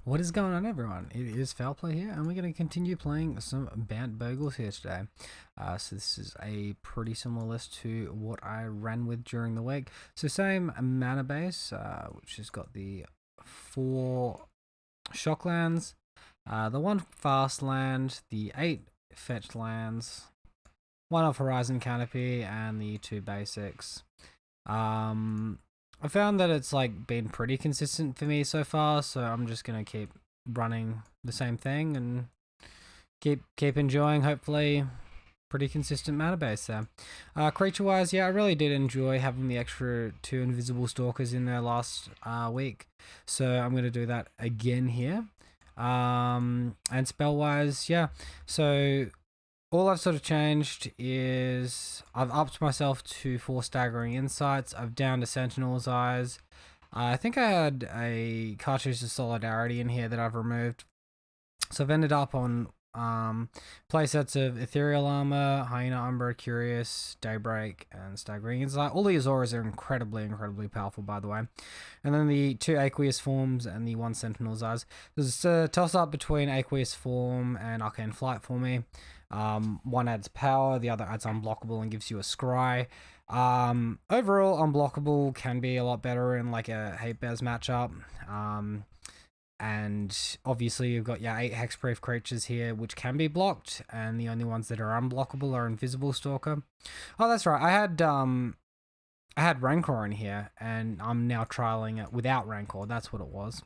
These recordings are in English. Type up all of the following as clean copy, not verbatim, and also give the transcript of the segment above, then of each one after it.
What is going on, everyone? It is Foul Play here, and we're going to continue playing some Bant Bogles here today. So this is a pretty similar list to what I ran with during the week. So same mana base, which has got the 4 shock lands, the 1 fast land, the 8 fetched lands, 1 off Horizon Canopy, and the 2 basics. I found that it's like been pretty consistent for me so far, so I'm just gonna keep running the same thing and keep enjoying, hopefully pretty consistent mana base there. Creature wise, yeah, I really did enjoy having the extra 2 invisible stalkers in there last week, so I'm gonna do that again here. And spell wise, yeah, so all I've sort of changed is I've upped myself to 4 staggering insights. I've downed a sentinel's eyes. I think I had a cartridge of solidarity in here that I've removed. So I've ended up on playsets of ethereal armor, hyena umbra, curious, daybreak, and staggering insight. All these auras are incredibly powerful, by the way. And then the 2 aqueous forms and the 1 sentinel's eyes. There's a toss up between aqueous form and arcane flight for me. One adds power, the other adds unblockable and gives you a scry. Overall, unblockable can be a lot better in like a hate bears matchup. And obviously you've got your 8 hexproof creatures here which can be blocked, and the only ones that are unblockable are invisible stalker. Oh, that's right, I had Rancor in here, and I'm now trialing it without Rancor. That's what it was.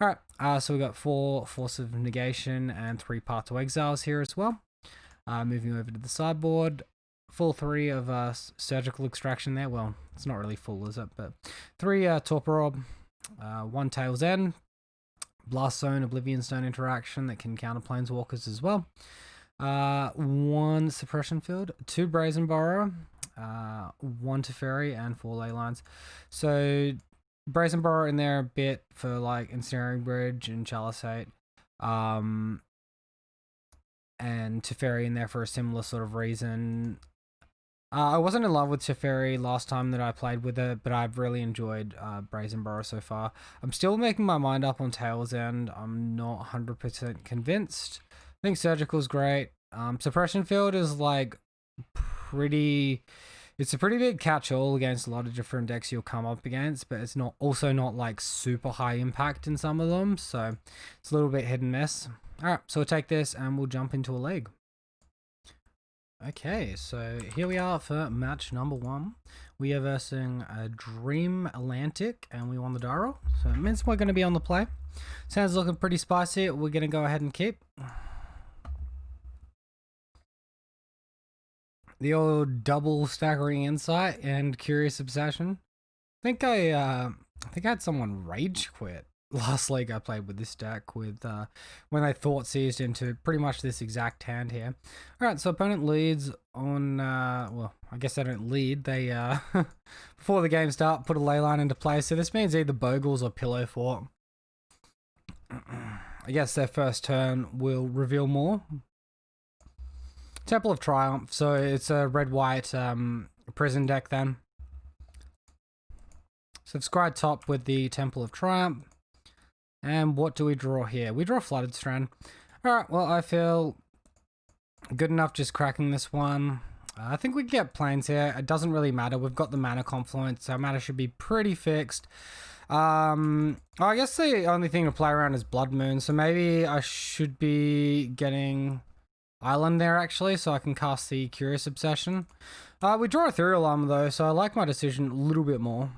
Alright, so we got 4 Force of Negation and 3 Path to Exiles here as well. Moving over to the sideboard, full 3 of Surgical Extraction there. Well, it's not really full, is it? But 3 Torpor Orb, 1 Tail's End, Blast Zone, Oblivion Stone interaction that can counter Planeswalkers as well. 1 Suppression Field, 2 Brazen Borrower, 1 Teferi, and 4 Ley Lines. So Brazen Borrower in there a bit for like Ensnaring Bridge and Chalice. And Teferi in there for a similar sort of reason. I wasn't in love with Teferi last time that I played with it, but I've really enjoyed Brazen Borrower so far. I'm still making my mind up on Tail's End. I'm not 100% convinced. I think Surgical's great. Suppression Field is like it's a pretty big catch-all against a lot of different decks you'll come up against, but it's also not like super high impact in some of them, so it's a little bit hit and miss. Alright, so we'll take this and we'll jump into a league. Okay, so here we are for match number 1. We are versing a Dream Atlantic, and we won the die roll, so it means we're going to be on the play. Sounds looking pretty spicy. We're going to go ahead and keep. The old double staggering insight and curious obsession. I think I had someone rage quit last league I played with this deck with when they thought seized into pretty much this exact hand here. Alright, so opponent leads on well, I guess they don't lead. They before the game start put a ley line into play, so this means either Bogles or Pillow Fort. I guess their first turn will reveal more. Temple of Triumph, so it's a red-white prison deck then. So it's scry top with the Temple of Triumph. And what do we draw here? We draw Flooded Strand. Alright, well, I feel good enough just cracking this one. I think we can get planes here. It doesn't really matter. We've got the mana confluence. Our mana should be pretty fixed. I guess the only thing to play around is Blood Moon, so maybe I should be getting Island there actually, so I can cast the Curious Obsession. We draw Ethereal Armor though, so I like my decision a little bit more.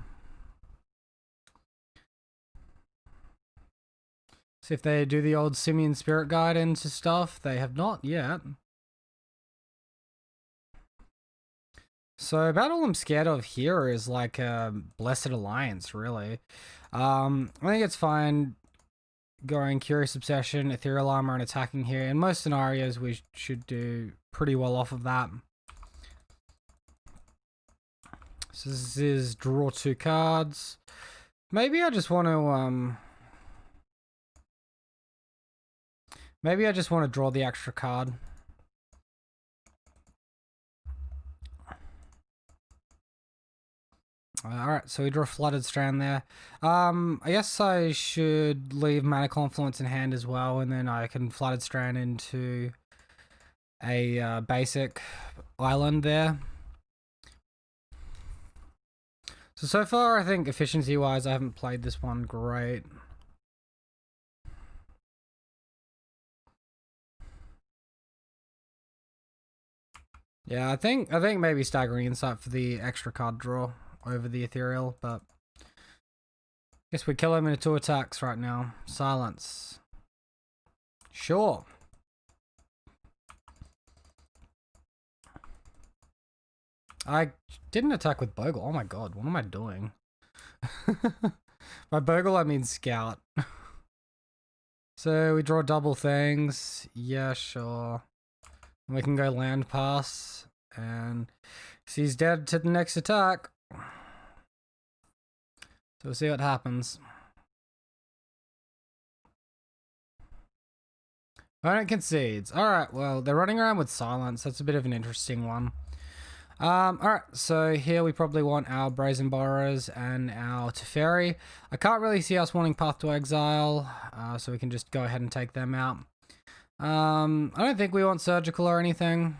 So if they do the old Simian Spirit Guide into stuff, they have not yet. So about all I'm scared of here is like a Blessed Alliance, really. I think it's fine going Curious Obsession, Ethereal Armor, and attacking here. In most scenarios, we should do pretty well off of that. So this is draw 2 cards. Maybe I just want to draw the extra card. Alright, so we draw Flooded Strand there. I guess I should leave Mana Confluence in hand as well, and then I can Flooded Strand into a basic island there. So far, I think efficiency-wise, I haven't played this one great. Yeah, I think maybe Staggering Insight for the extra card draw over the Ethereal, but guess we kill him in 2 attacks right now. Silence. Sure. I didn't attack with Bogle. Oh my god, what am I doing? By Bogle, I mean Scout. So we draw double things. Yeah, sure. We can go land pass. And he's dead to the next attack. So we'll see what happens. Opponent concedes. Alright, well, they're running around with Silence. That's a bit of an interesting one. Alright, so here we probably want our Brazen Borrowers and our Teferi. I can't really see us wanting Path to Exile, so we can just go ahead and take them out. I don't think we want Surgical or anything.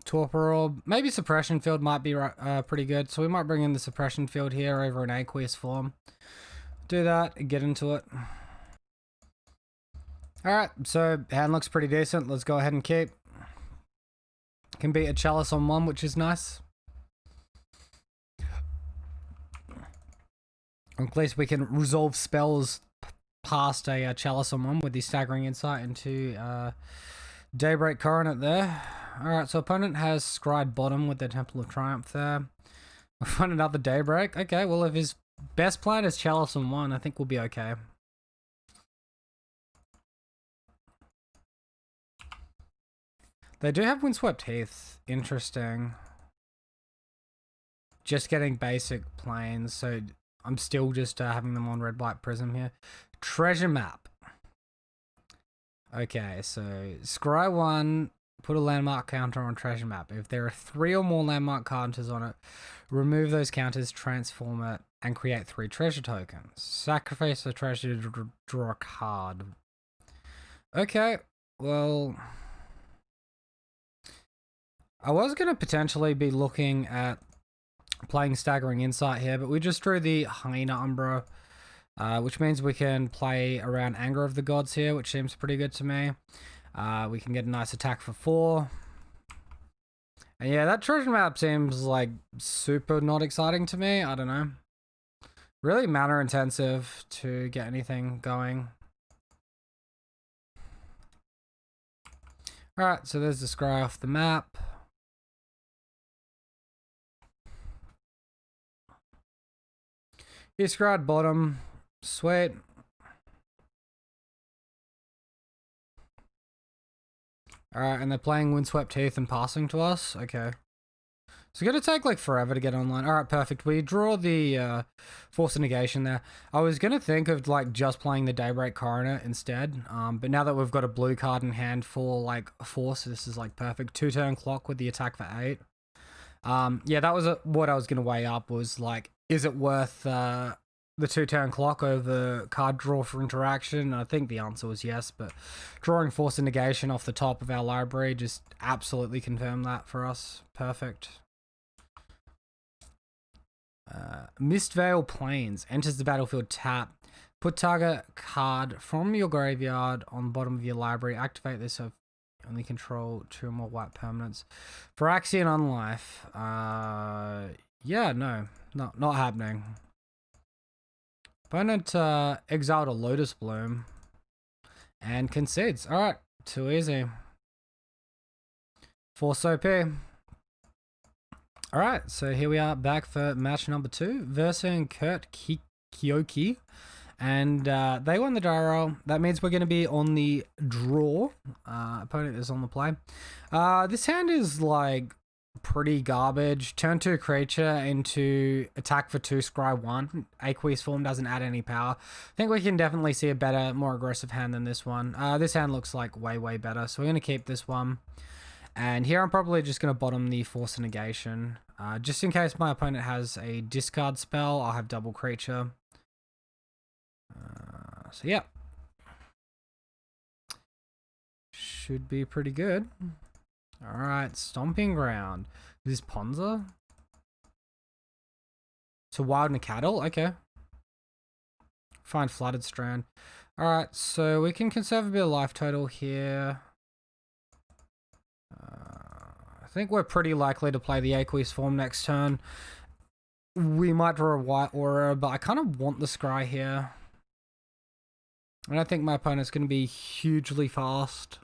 Torpor Orb. Maybe Suppression Field might be pretty good, so we might bring in the Suppression Field here over an Aqueous form. Do that, get into it. Alright, so hand looks pretty decent. Let's go ahead and keep. Can beat a Chalice on 1, which is nice. At least we can resolve spells past a Chalice on 1 with the Staggering Insight into Daybreak Coronet there. Alright, so opponent has Scryed bottom with the Temple of Triumph there. We'll find another Daybreak. Okay, well if his best plan is Chalice on 1, I think we'll be okay. They do have Windswept Heath. Interesting. Just getting basic planes, so I'm still just having them on red-white prism here. Treasure map. Okay, so scry 1, put a landmark counter on treasure map. If there are 3 or more landmark counters on it, remove those counters, transform it, and create 3 treasure tokens. Sacrifice a treasure to draw a card. Okay, well, I was going to potentially be looking at playing Staggering Insight here, but we just drew the Hyena Umbra, which means we can play around Anger of the Gods here, which seems pretty good to me. We can get a nice attack for 4. And yeah, that treasure map seems like super not exciting to me. I don't know. Really mana intensive to get anything going. Alright, so there's the scry off the map. He scryed bottom. Sweet. Alright, and they're playing Windswept Heath and passing to us. Okay. It's going to take like forever to get online. Alright, perfect. We draw the Force of Negation there. I was going to think of like just playing the Daybreak Coronet instead. But now that we've got a blue card in hand for like Force, this is like perfect. 2-turn clock with the attack for 8. Yeah, that was what I was going to weigh up, was like, is it worth the 2-turn clock over card draw for interaction? I think the answer was yes, but drawing Force of Negation off the top of our library just absolutely confirmed that for us. Perfect. Mistveil Plains enters the battlefield tap. Put target card from your graveyard on the bottom of your library. Activate this so only control 2 or more white permanents. Phyrexian Unlife. Yeah, no. Not happening. Opponent exiled a Lotus Bloom and concedes. Alright, too easy. Force OP. Alright, so here we are back for match number 2. Versus Kurt Kyoki. And they won the die roll. That means we're going to be on the draw. Opponent is on the play. This hand is like pretty garbage. Turn 2 creature into attack for 2, scry 1. Aqueous form doesn't add any power. I think we can definitely see a better, more aggressive hand than this one. This hand looks like way better, so we're going to keep this one. And here I'm probably just going to bottom the Force of Negation. Just in case my opponent has a discard spell, I'll have double creature. So yeah. Should be pretty good. Alright, Stomping Ground. Is this Ponza? So Wild and Cattle? Okay. Find Flooded Strand. Alright, so we can conserve a bit of life total here. I think we're pretty likely to play the Aqueous form next turn. We might draw a white aura, but I kind of want the Scry here. I don't think my opponent's going to be hugely fast.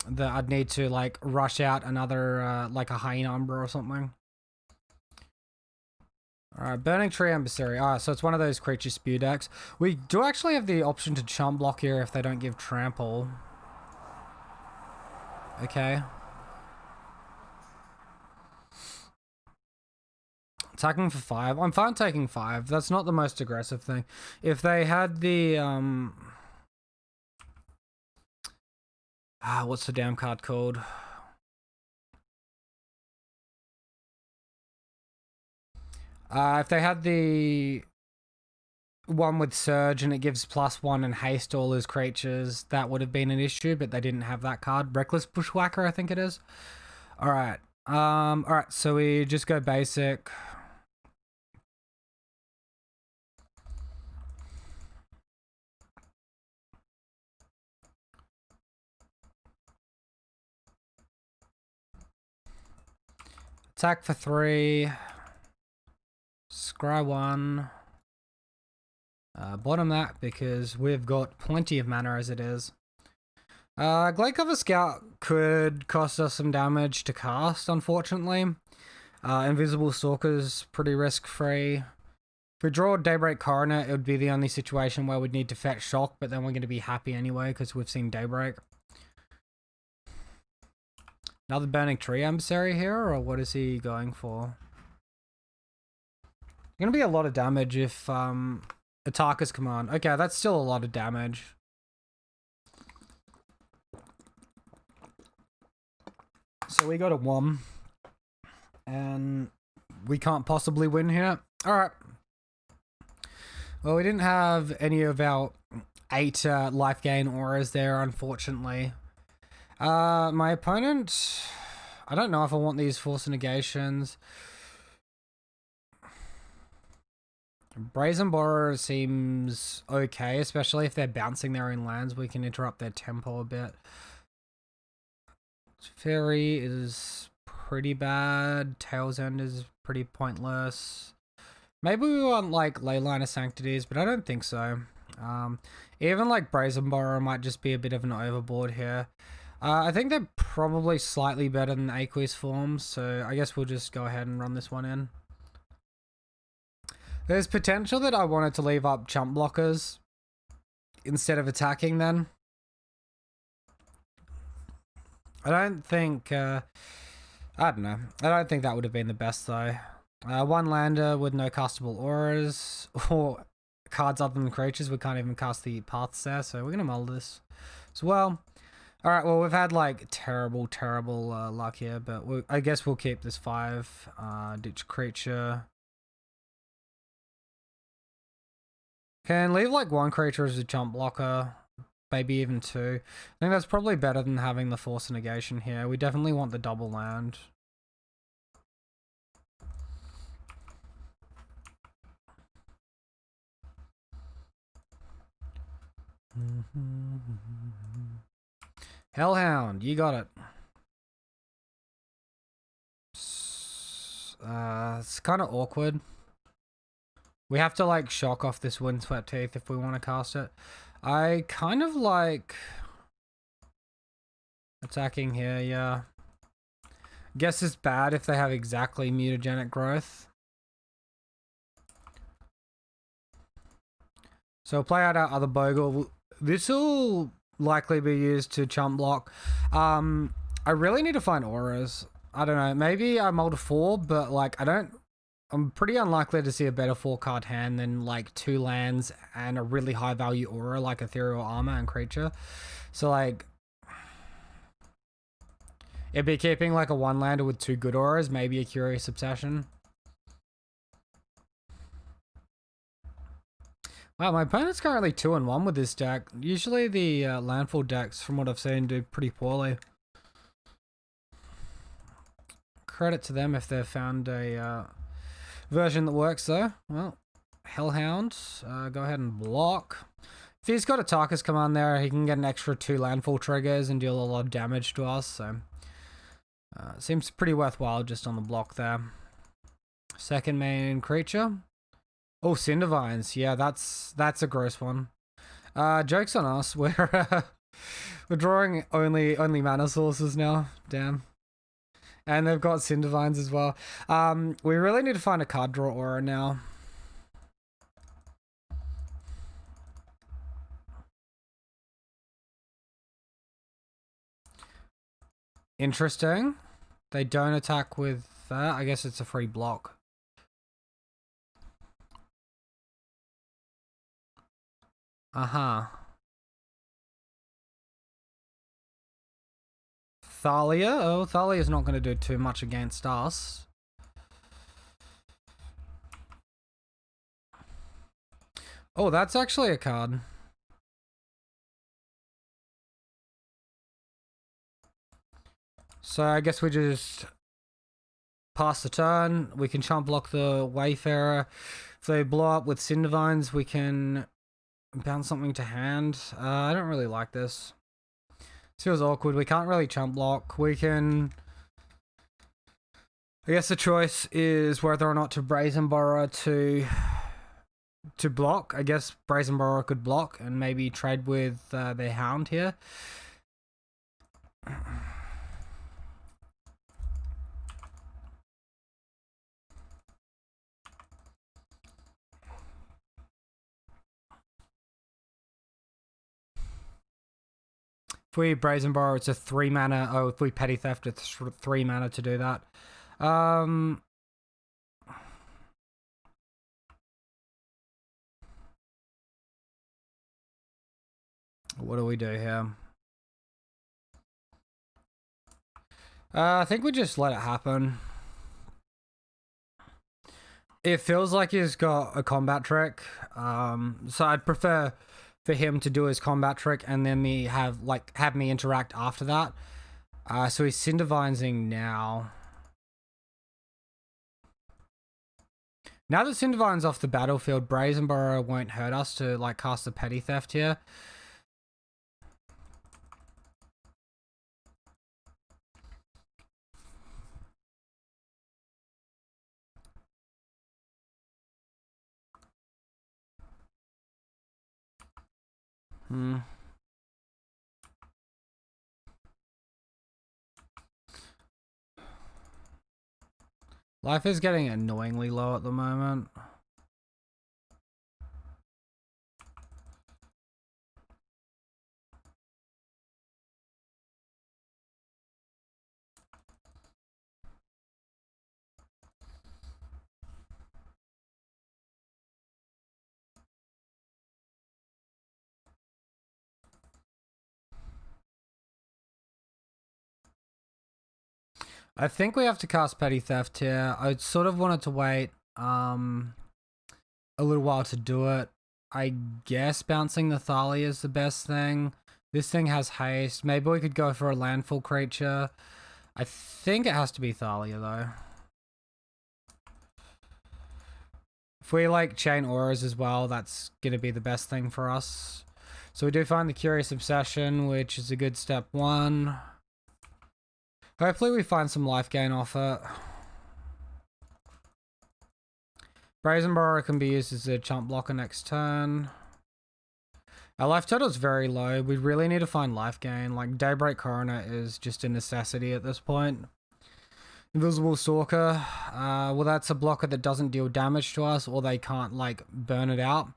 That I'd need to like rush out another like a Hyena Umbra or something. Alright, Burning Tree Emissary. Alright, so it's one of those creature spew decks. We do actually have the option to chump block here if they don't give trample. Okay. Attacking for 5. I'm fine taking 5. That's not the most aggressive thing. If they had the what's the damn card called? If they had the one with Surge and it gives +1 and haste all his creatures, that would have been an issue, but they didn't have that card. Reckless Bushwhacker, I think it is. Alright. Alright, so we just go basic. Attack for 3. Scry 1. Bottom that because we've got plenty of mana as it is. Gladecover Scout could cost us some damage to cast, unfortunately. Invisible Stalker's pretty risk-free. If we draw Daybreak Coroner, it would be the only situation where we'd need to fetch Shock, but then we're going to be happy anyway because we've seen Daybreak. Another Burning Tree Emissary here, or what is he going for? Going to be a lot of damage if Ataka's Command. Okay, that's still a lot of damage. So we got a 1. And we can't possibly win here. Alright. Well, we didn't have any of our 8 life gain auras there, unfortunately. My opponent... I don't know if I want these Force Negations. Brazen Borrower seems okay, especially if they're bouncing their own lands. We can interrupt their tempo a bit. Fairy is pretty bad. Tail's End is pretty pointless. Maybe we want like Leyline of Sanctities, but I don't think so. Even like Brazen Borrower might just be a bit of an overboard here. I think they're probably slightly better than Aqueous forms, so I guess we'll just go ahead and run this one in. There's potential that I wanted to leave up chump blockers instead of attacking then. I don't think, I don't know. I don't think that would have been the best though. 1 lander with no castable auras or cards other than creatures. We can't even cast the paths there, so we're going to mull this as well. Alright, well we've had like terrible luck here, but I guess we'll keep this 5. Ditch creature. Can leave like 1 creature as a jump blocker, maybe even 2. I think that's probably better than having the Force of Negation here. We definitely want the double land. Hellhound, you got it. It's kind of awkward. We have to like shock off this Windswept Teeth if we want to cast it. I kind of like attacking here, yeah. Guess it's bad if they have exactly mutagenic growth. So play out our other Bogle. This will likely be used to chump block. I really need to find auras. I don't know, maybe I mull to 4, but like I'm pretty unlikely to see a better 4-card hand than like 2 lands and a really high value aura like Ethereal Armor and Creature. So like It'd be keeping like a one lander with 2 good auras, maybe a Curious Obsession. Wow, my opponent's currently 2-1 with this deck. Usually the Landfall decks, from what I've seen, do pretty poorly. Credit to them if they've found a version that works though. Well, Hellhound, go ahead and block. If he's got a Tarkus command there, he can get an extra 2 Landfall triggers and deal a lot of damage to us, so seems pretty worthwhile just on the block there. Second main creature. Oh, Cindervines. Yeah, that's a gross one. Joke's on us. We're drawing only mana sources now. Damn. And they've got Cindervines as well. We really need to find a card draw aura now. Interesting. They don't attack with that. I guess it's a free block. Uh-huh. Thalia? Oh, Thalia's not going to do too much against us. Oh, that's actually a card. So I guess we just pass the turn. We can chump block the Wayfarer. If they blow up with Cindervines, we can bounce something to hand. I don't really like this. This feels awkward. We can't really chump block. We can... I guess the choice is whether or not to Brazen Borrower to block. I guess Brazen Borrower could block and maybe trade with their Hound here. If we Brazen Borrow, it's a 3 mana. Oh, if we Petty Theft, it's 3 mana to do that. What do we do here? I think we just let it happen. It feels like he's got a combat trick. So I'd prefer for him to do his combat trick and then have me interact after that. So he's Cindervinesing now. Now that Cindervine's off the battlefield, Brazen Borrower won't hurt us to cast the Petty Theft here. Life is getting annoyingly low at the moment. I think we have to cast Petty Theft here. I sort of wanted to wait a little while to do it. I guess bouncing the Thalia is the best thing. This thing has haste. Maybe we could go for a landfall creature. I think it has to be Thalia though. If we chain auras as well, that's going to be the best thing for us. So we do find the Curious Obsession, which is a good step 1. Hopefully we find some life gain off it. Brazen Borrower can be used as a chump blocker next turn. Our life total is very low. We really need to find life gain. Daybreak Coroner is just a necessity at this point. Invisible Stalker. Well, that's a blocker that doesn't deal damage to us, or they can't burn it out.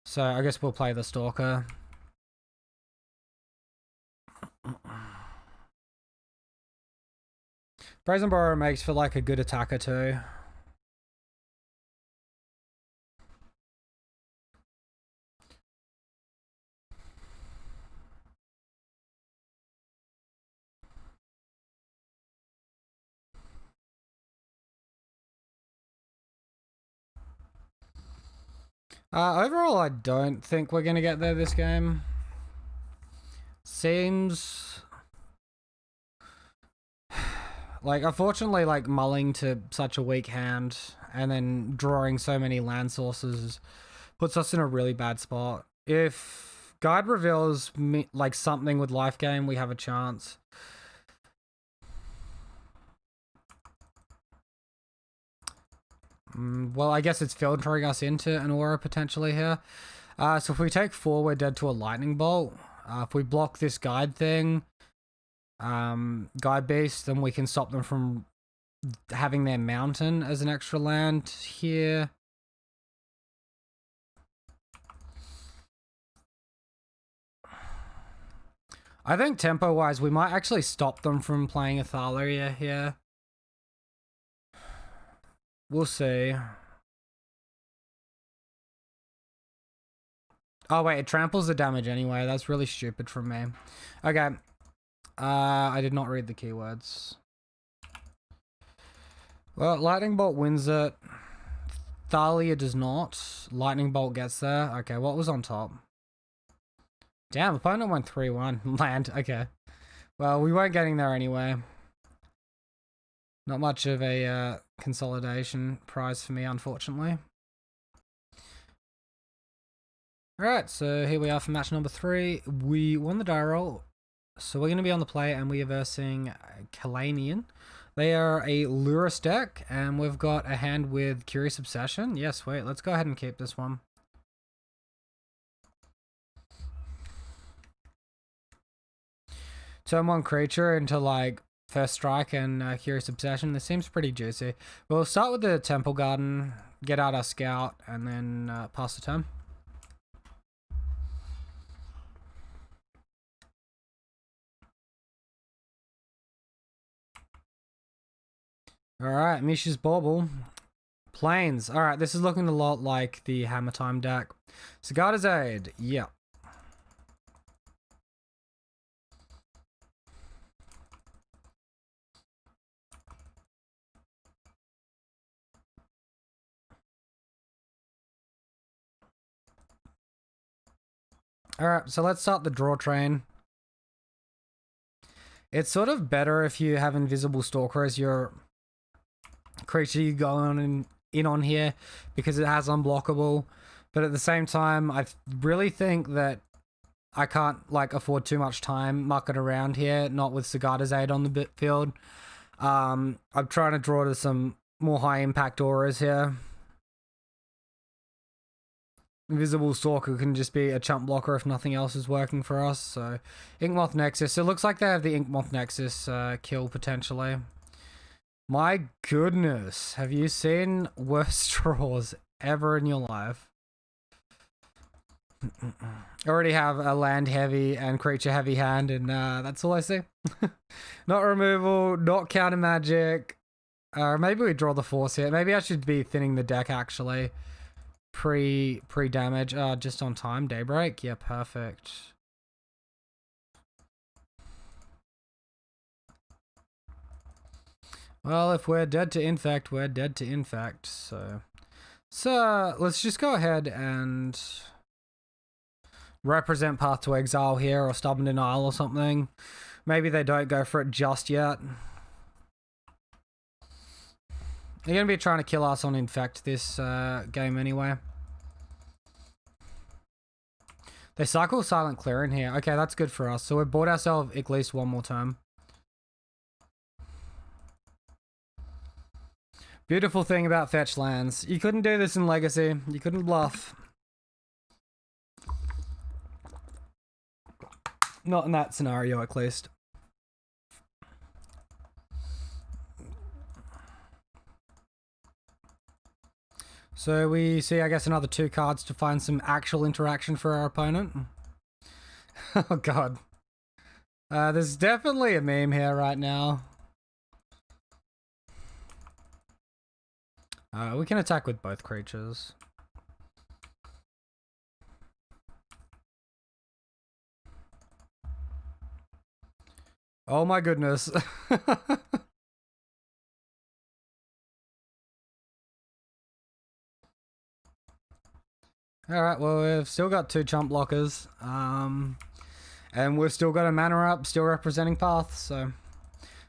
So I guess we'll play the Stalker. Brazen Borrower makes for a good attacker too. Overall, I don't think we're gonna get there this game. Seems like, unfortunately, like mulling to such a weak hand and then drawing so many land sources puts us in a really bad spot. If Guide reveals like something with life gain, we have a chance. Well, I guess it's filtering us into an aura potentially here. So if we take 4, we're dead to a lightning bolt. If we block this guide thing, guide beast, then we can stop them from having their mountain as an extra land here. I think tempo-wise, we might actually stop them from playing Athalia here. We'll see. Oh wait, it tramples the damage anyway. That's really stupid from me. Okay. I did not read the keywords. Well, Lightning Bolt wins it. Thalia does not. Lightning Bolt gets there. Okay, what was on top? Damn, opponent went 3-1. Land, okay. Well, we weren't getting there anyway. Not much of a consolidation prize for me, unfortunately. Alright, so here we are for match number 3. We won the die roll. So we're going to be on the play and we are versing Kalanian. They are a Lurus deck and we've got a hand with Curious Obsession. Yes, wait, let's go ahead and keep this one. Turn 1 creature into like First Strike and Curious Obsession. This seems pretty juicy. We'll start with the Temple Garden, get out our Scout, and then pass the turn. Alright, Mish's Bauble. Plains. Alright, this is looking a lot like the Hammer Time deck. Sigarda's Aid. Yeah. Alright, so let's start the draw train. It's sort of better if you have Invisible Stalker as your creature you go on in on here because it has unblockable. But at the same time, I really think that I can't like afford too much time mucking around here, not with Sigarda's Aid on the field. I'm trying to draw to some more high impact auras here. Invisible Stalker can just be a chump blocker if nothing else is working for us. So Inkmoth Nexus. It looks like they have the Inkmoth Nexus kill potentially. My goodness, have you seen worse draws ever in your life? Already have a land heavy and creature heavy hand, and that's all I see. Not removal, not counter magic. Maybe we draw the force here. Maybe I should be thinning the deck actually. Pre damage. Just on time. Daybreak. Yeah, perfect. Well, if we're dead to infect, we're dead to infect. So let's just go ahead and represent Path to Exile here or Stubborn Denial or something. Maybe they don't go for it just yet. They're going to be trying to kill us on Infect this game anyway. They cycle Silent Clearing here. Okay, that's good for us. So we've bought ourselves at least one more turn. Beautiful thing about fetch lands. You couldn't do this in Legacy. You couldn't bluff. Not in that scenario, at least. So we see, I guess, another 2 cards to find some actual interaction for our opponent. Oh, God. There's definitely a meme here right now. We can attack with both creatures. Oh my goodness. Alright, well, we've still got 2 chump blockers. And we've still got a mana up, still representing path, so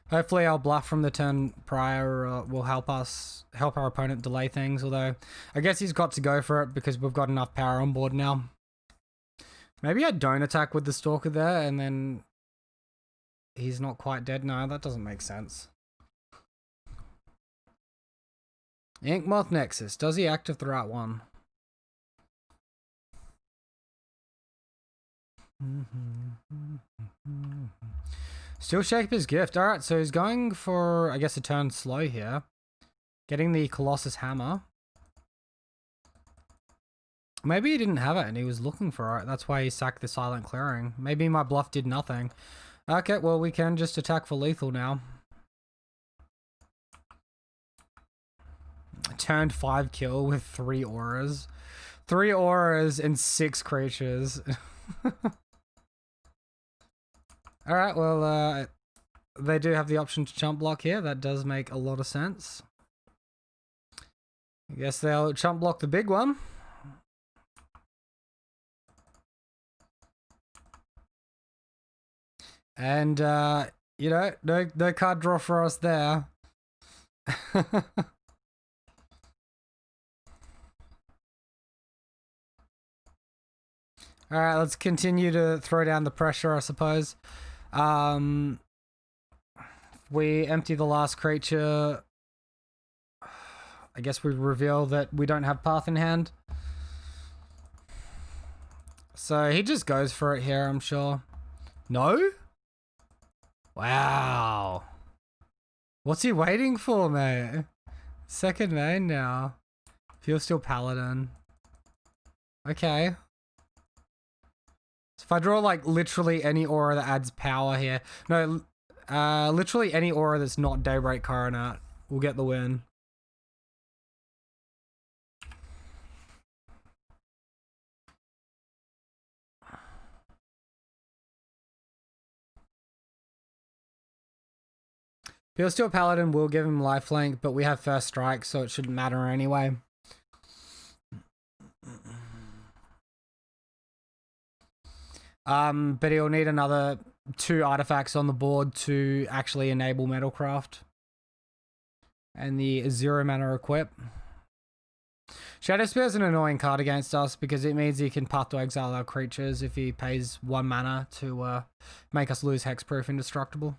hopefully our bluff from the turn prior will help our opponent delay things, although I guess he's got to go for it because we've got enough power on board now. Maybe I don't attack with the Stalker there and then he's not quite dead. No, that doesn't make sense. Inkmoth Nexus, does he active the right one? Still Shaper's Gift. Alright, so he's going for, I guess, a turn slow here. Getting the Colossus Hammer. Maybe he didn't have it and he was looking for it. That's why he sacked the Silent Clearing. Maybe my bluff did nothing. Okay, well, we can just attack for lethal now. Turned 5 kill with 3 auras. 3 auras and 6 creatures. Alright, well, they do have the option to chump block here. That does make a lot of sense. I guess they'll chump block the big one. And, you know, no card draw for us there. Alright, let's continue to throw down the pressure, I suppose. We empty the last creature. I guess we reveal that we don't have path in hand. So he just goes for it here, I'm sure. No? Wow. What's he waiting for, mate? Second main now. Feel still Paladin. Okay. So if I draw like literally any aura that adds power here. No, literally any aura that's not Daybreak Coronet will get the win. Feel Steel Paladin will give him lifelink, but we have first strike, so it shouldn't matter anyway. But he'll need another 2 artifacts on the board to actually enable Metalcraft. And the 0 mana equip. Shadow Spear is an annoying card against us because it means he can Path to Exile our creatures if he pays 1 mana to make us lose Hexproof Indestructible.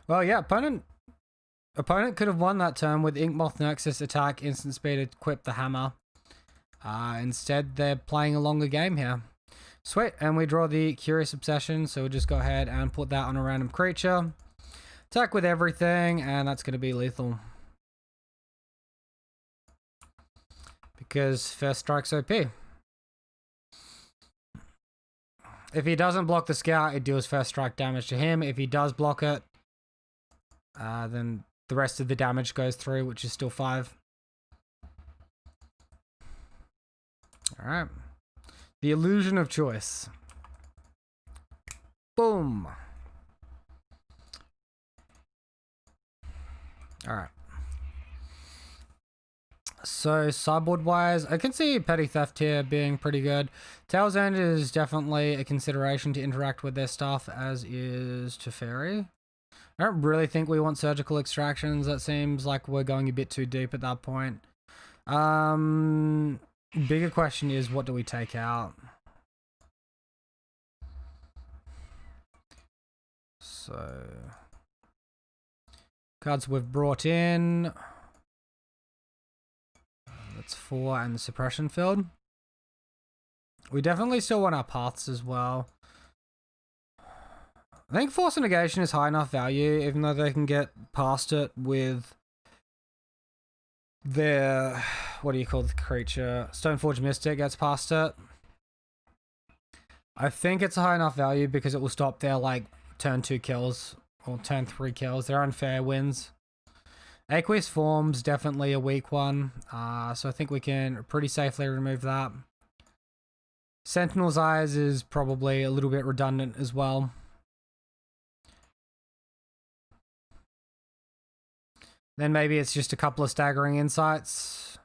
Well, yeah, opponent could have won that turn with Inkmoth Nexus attack, instant speed, equip the hammer. Instead, they're playing a longer game here. Sweet, and we draw the Curious Obsession, so we'll just go ahead and put that on a random creature. Attack with everything, and that's going to be lethal. Because first strike's OP. If he doesn't block the scout, it deals first strike damage to him. If he does block it, then the rest of the damage goes through, which is still 5. Alright. The Illusion of Choice. Boom. Alright. So, sideboard-wise, I can see Petty Theft here being pretty good. Tail's End is definitely a consideration to interact with their stuff, as is Teferi. I don't really think we want Surgical Extractions. That seems like we're going a bit too deep at that point. Bigger question is, what do we take out? So, cards we've brought in. That's 4 and the Suppression Field. We definitely still want our paths as well. I think Force of Negation is high enough value, even though they can get past it with their, what do you call the creature? Stoneforge Mystic gets past it. I think it's a high enough value because it will stop their like turn 2 kills or turn 3 kills. They're unfair wins. Aqueous Form's definitely a weak one, so I think we can pretty safely remove that. Sentinel's Eyes is probably a little bit redundant as well. Then maybe it's just a couple of staggering insights.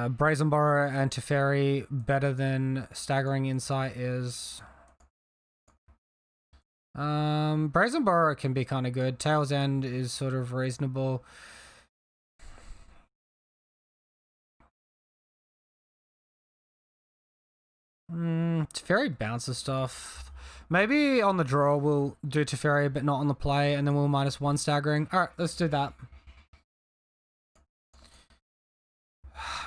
Brazen Borrower and Teferi better than staggering insight is. Brazen Borrower can be kind of good. Tail's End is sort of reasonable. Teferi bounces stuff. Maybe on the draw we'll do Teferi, but not on the play, and then we'll -1 staggering. Alright, let's do that.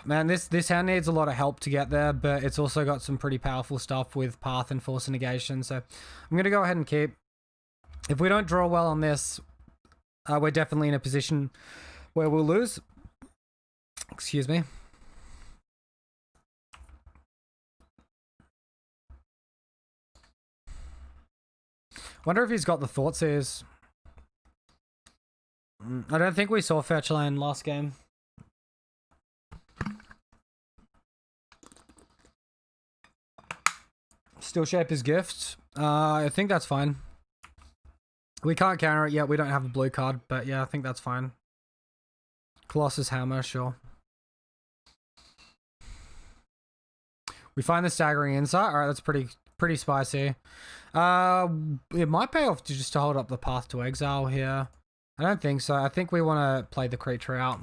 Man, this hand needs a lot of help to get there, but it's also got some pretty powerful stuff with Path and Force of Negation, so I'm going to go ahead and keep. If we don't draw well on this, we're definitely in a position where we'll lose. Excuse me. Wonder if he's got the Thoughtseers. I don't think we saw Fetchland last game. Still shape his gift. I think that's fine. We can't counter it yet. We don't have a blue card, but yeah, I think that's fine. Colossus Hammer, sure. We find the staggering insight. All right, that's pretty spicy. It might pay off just to hold up the Path to Exile here. I don't think so. I think we want to play the creature out.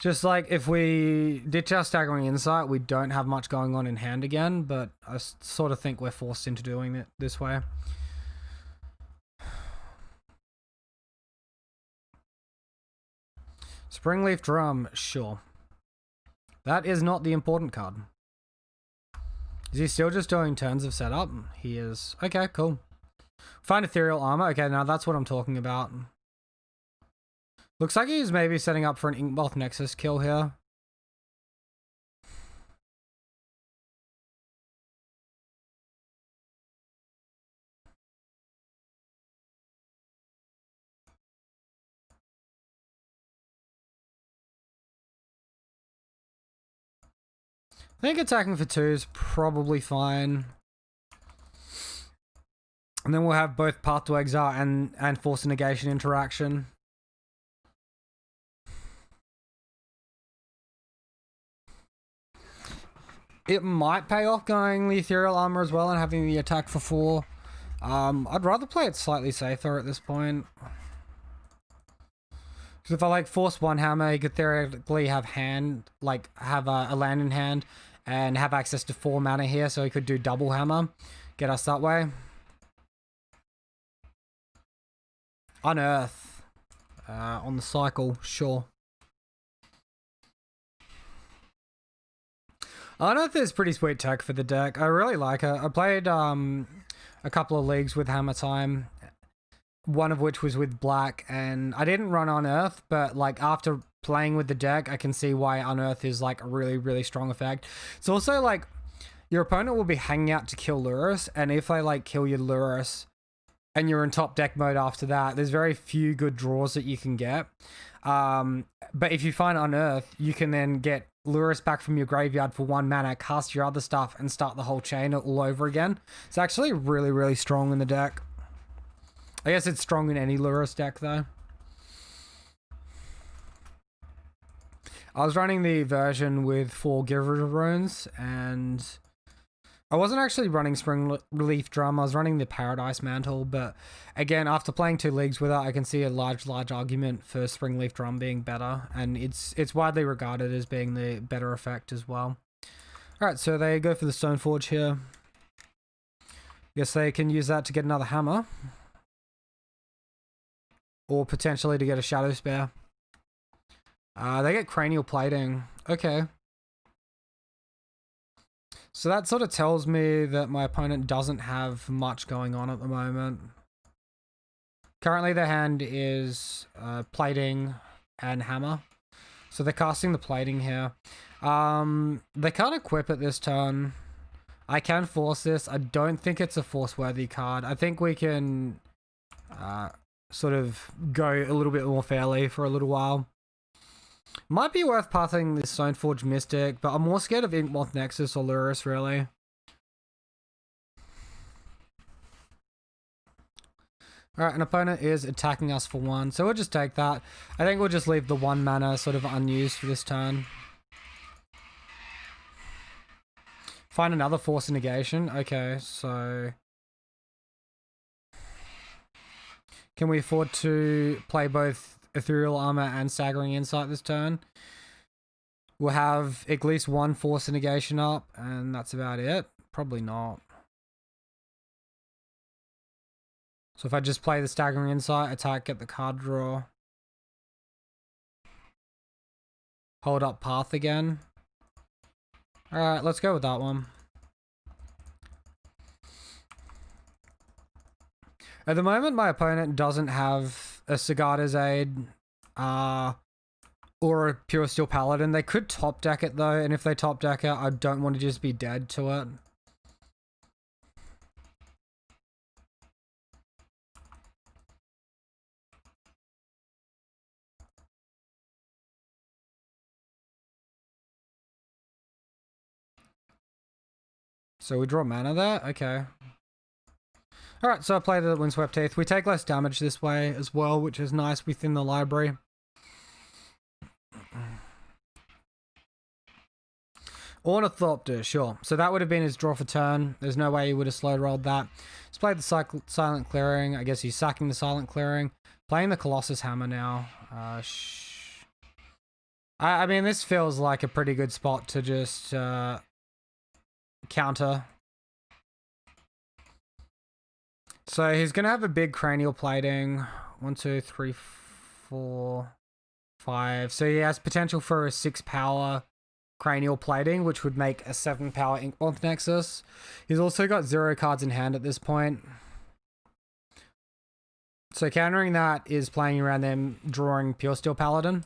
Just like if we ditch our staggering insight, we don't have much going on in hand again, but I sort of think we're forced into doing it this way. Springleaf Drum, sure. That is not the important card. Is he still just doing turns of setup? He is. Okay, cool. Find Ethereal Armor. Okay, now that's what I'm talking about. Looks like he's maybe setting up for an Inkmoth Nexus kill here. I think attacking for 2 is probably fine. And then we'll have both Path to Exile and Force of Negation interaction. It might pay off going the Ethereal Armor as well and having the attack for 4. I'd rather play it slightly safer at this point. Because if I like Force 1 Hammer, he could theoretically have a land in hand and have access to 4 mana here, so he could do double Hammer, get us that way. Unearth. On the cycle, sure. Unearth is pretty sweet tech for the deck. I really like it. I played a couple of leagues with Hammer Time, one of which was with Black, and I didn't run Unearth, but like after playing with the deck, I can see why Unearth is like a really, really strong effect. It's also like your opponent will be hanging out to kill Lurrus, and if they like kill your Lurrus and you're in top deck mode after that, there's very few good draws that you can get. But if you find Unearth, you can then get Lurrus back from your graveyard for 1 mana, cast your other stuff, and start the whole chain all over again. It's actually really, really strong in the deck. I guess it's strong in any Lurrus deck, though. I was running the version with 4 Giver Runes, and I wasn't actually running Springleaf Drum. I was running the Paradise Mantle, but again, after playing 2 leagues with it, I can see a large argument for Springleaf Drum being better, and it's widely regarded as being the better effect as well. Alright, so they go for the Stoneforge here. Guess they can use that to get another hammer. Or potentially to get a Shadow Spare. They get Cranial Plating. Okay. So that sort of tells me that my opponent doesn't have much going on at the moment. Currently their hand is Plating and Hammer. So they're casting the Plating here. They can't equip it this turn. I can force this. I don't think it's a force-worthy card. I think we can sort of go a little bit more fairly for a little while. Might be worth pathing this Stoneforge Mystic, but I'm more scared of Inkmoth Nexus or Lurrus, really. Alright, an opponent is attacking us for 1, so we'll just take that. I think we'll just leave the 1 mana sort of unused for this turn. Find another Force of Negation. Okay, so... Can we afford to play both Ethereal Armor and Staggering Insight this turn? We'll have at least 1 Force of Negation up, and that's about it. Probably not. So if I just play the Staggering Insight, attack, get the card draw. Hold up Path again. Alright, let's go with that one. At the moment, my opponent doesn't have a Sigarda's Aid or a Pure Steel Paladin. They could top deck it though, and if they top deck it, I don't want to just be dead to it. So we draw mana there? Okay. Alright, so I play the Windswept Teeth. We take less damage this way as well, which is nice within the library. Ornithopter, sure. So that would have been his draw for turn. There's no way he would have slow rolled that. He's played the Silent Clearing. I guess he's sacking the Silent Clearing. Playing the Colossus Hammer now. I mean, this feels like a pretty good spot to just counter. So he's going to have a big Cranial Plating. 1, 2, 3, 4, 5. So he has potential for a 6 power Cranial Plating, which would make a 7 power Inkmoth Nexus. He's also got 0 cards in hand at this point. So countering that is playing around them, drawing Pure Steel Paladin.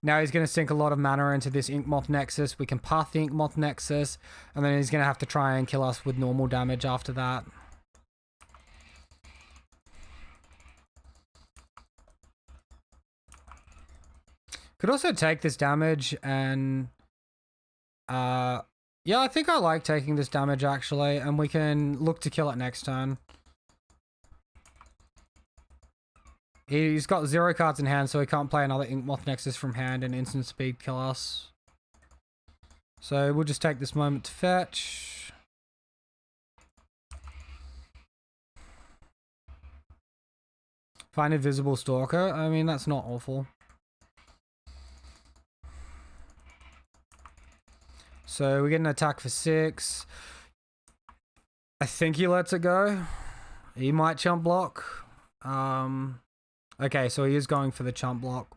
Now he's going to sink a lot of mana into this Inkmoth Nexus. We can path the Inkmoth Nexus, and then he's going to have to try and kill us with normal damage after that. Could also take this damage and... yeah, I think I like taking this damage actually, and we can look to kill it next turn. He's got 0 cards in hand, so he can't play another Inkmoth Nexus from hand and instant speed kill us. So we'll just take this moment to fetch. Find Invisible Stalker. I mean, that's not awful. So we get an attack for 6. I think he lets it go. He might chump block. Okay, so he is going for the chump block.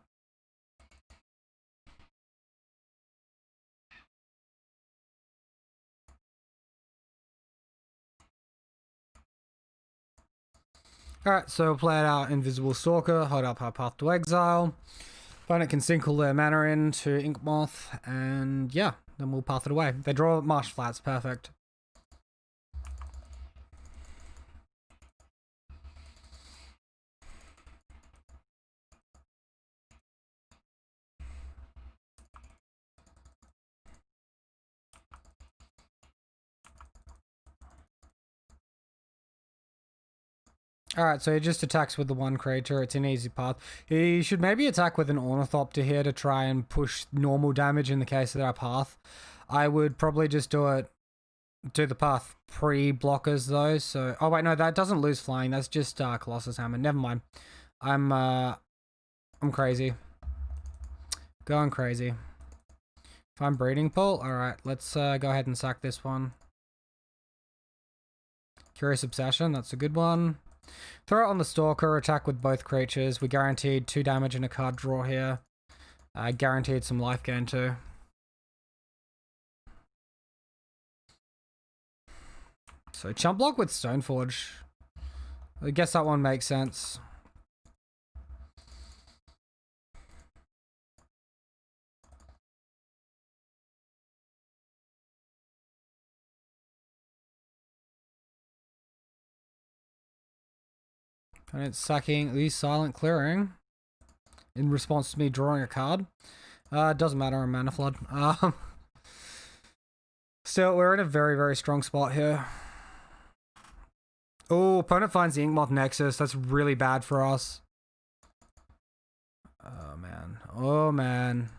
Alright, so we'll play it out Invisible Stalker, hold up our Path to Exile. Opponent can sink all their mana into Inkmoth, and yeah, then we'll path it away. They draw Marsh Flats, perfect. Alright, so he just attacks with the 1 creature. It's an easy path. He should maybe attack with an Ornithopter here to try and push normal damage in the case of our path. I would probably just do the path pre-blockers though. So, oh wait, no, that doesn't lose flying. That's just Colossus Hammer. Never mind. I'm crazy. Going crazy. If I'm Breeding Pool, alright, let's go ahead and sack this one. Curious Obsession, that's a good one. Throw it on the Stalker, attack with both creatures. We guaranteed 2 damage and a card draw here. Guaranteed some life gain too. So chump block with Stoneforge. I guess that one makes sense. And it's sacking the Silent Clearing in response to me drawing a card. Doesn't matter, I'm Mana Flood. Still, we're in a very, very strong spot here. Oh, opponent finds the Inkmoth Nexus. That's really bad for us. Oh, man. Oh, man.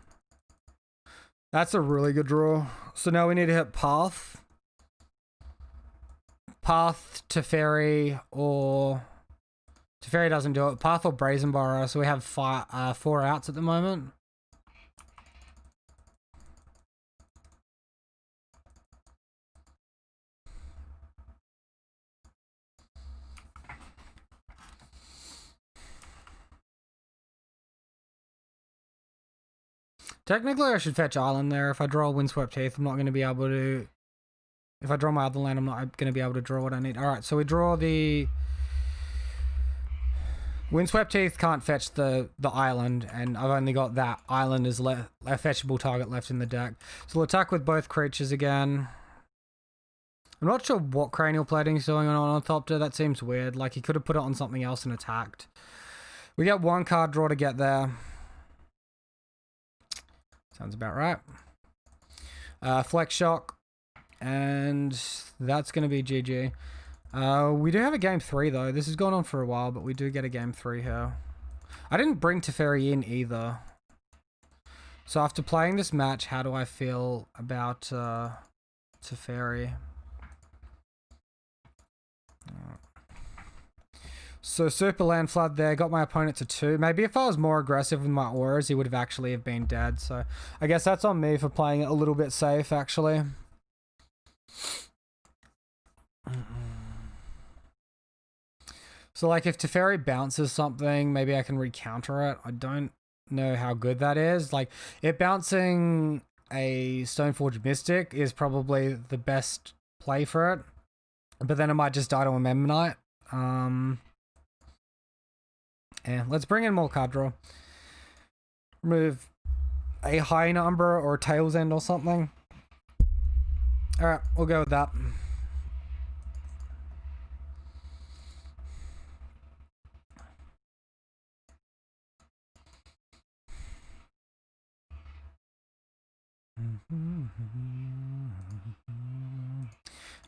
That's a really good draw. So now we need to hit Path. Path, Teferi, or... Teferi doesn't do it. Path or Brazen Borrower. So we have 4 outs at the moment. Technically, I should fetch Island there. If I draw Windswept Heath, I'm not going to be able to... If I draw my other land, I'm not going to be able to draw what I need. Alright, so we draw the... Windswept Heath can't fetch the island, and I've only got that island as a fetchable target left in the deck. So we'll attack with both creatures again. I'm not sure what Cranial Plating is going on Thopter. That seems weird. Like, he could have put it on something else and attacked. We get 1 card draw to get there. Sounds about right. Flex Shock. And that's going to be GG. We do have a game 3 though. This has gone on for a while, but we do get a game 3 here. I didn't bring Teferi in either. So after playing this match, how do I feel about Teferi? So Super Land Flood there, got my opponent to 2. Maybe if I was more aggressive with my auras, he would have actually have been dead. So I guess that's on me for playing it a little bit safe, actually. So like if Teferi bounces something, maybe I can recounter it. I don't know how good that is. Like it bouncing a Stoneforge Mystic is probably the best play for it. But then it might just die to a Memnite. Yeah, let's bring in more card draw. Remove a Hyena Umbra or a Tail's End or something. Alright, we'll go with that.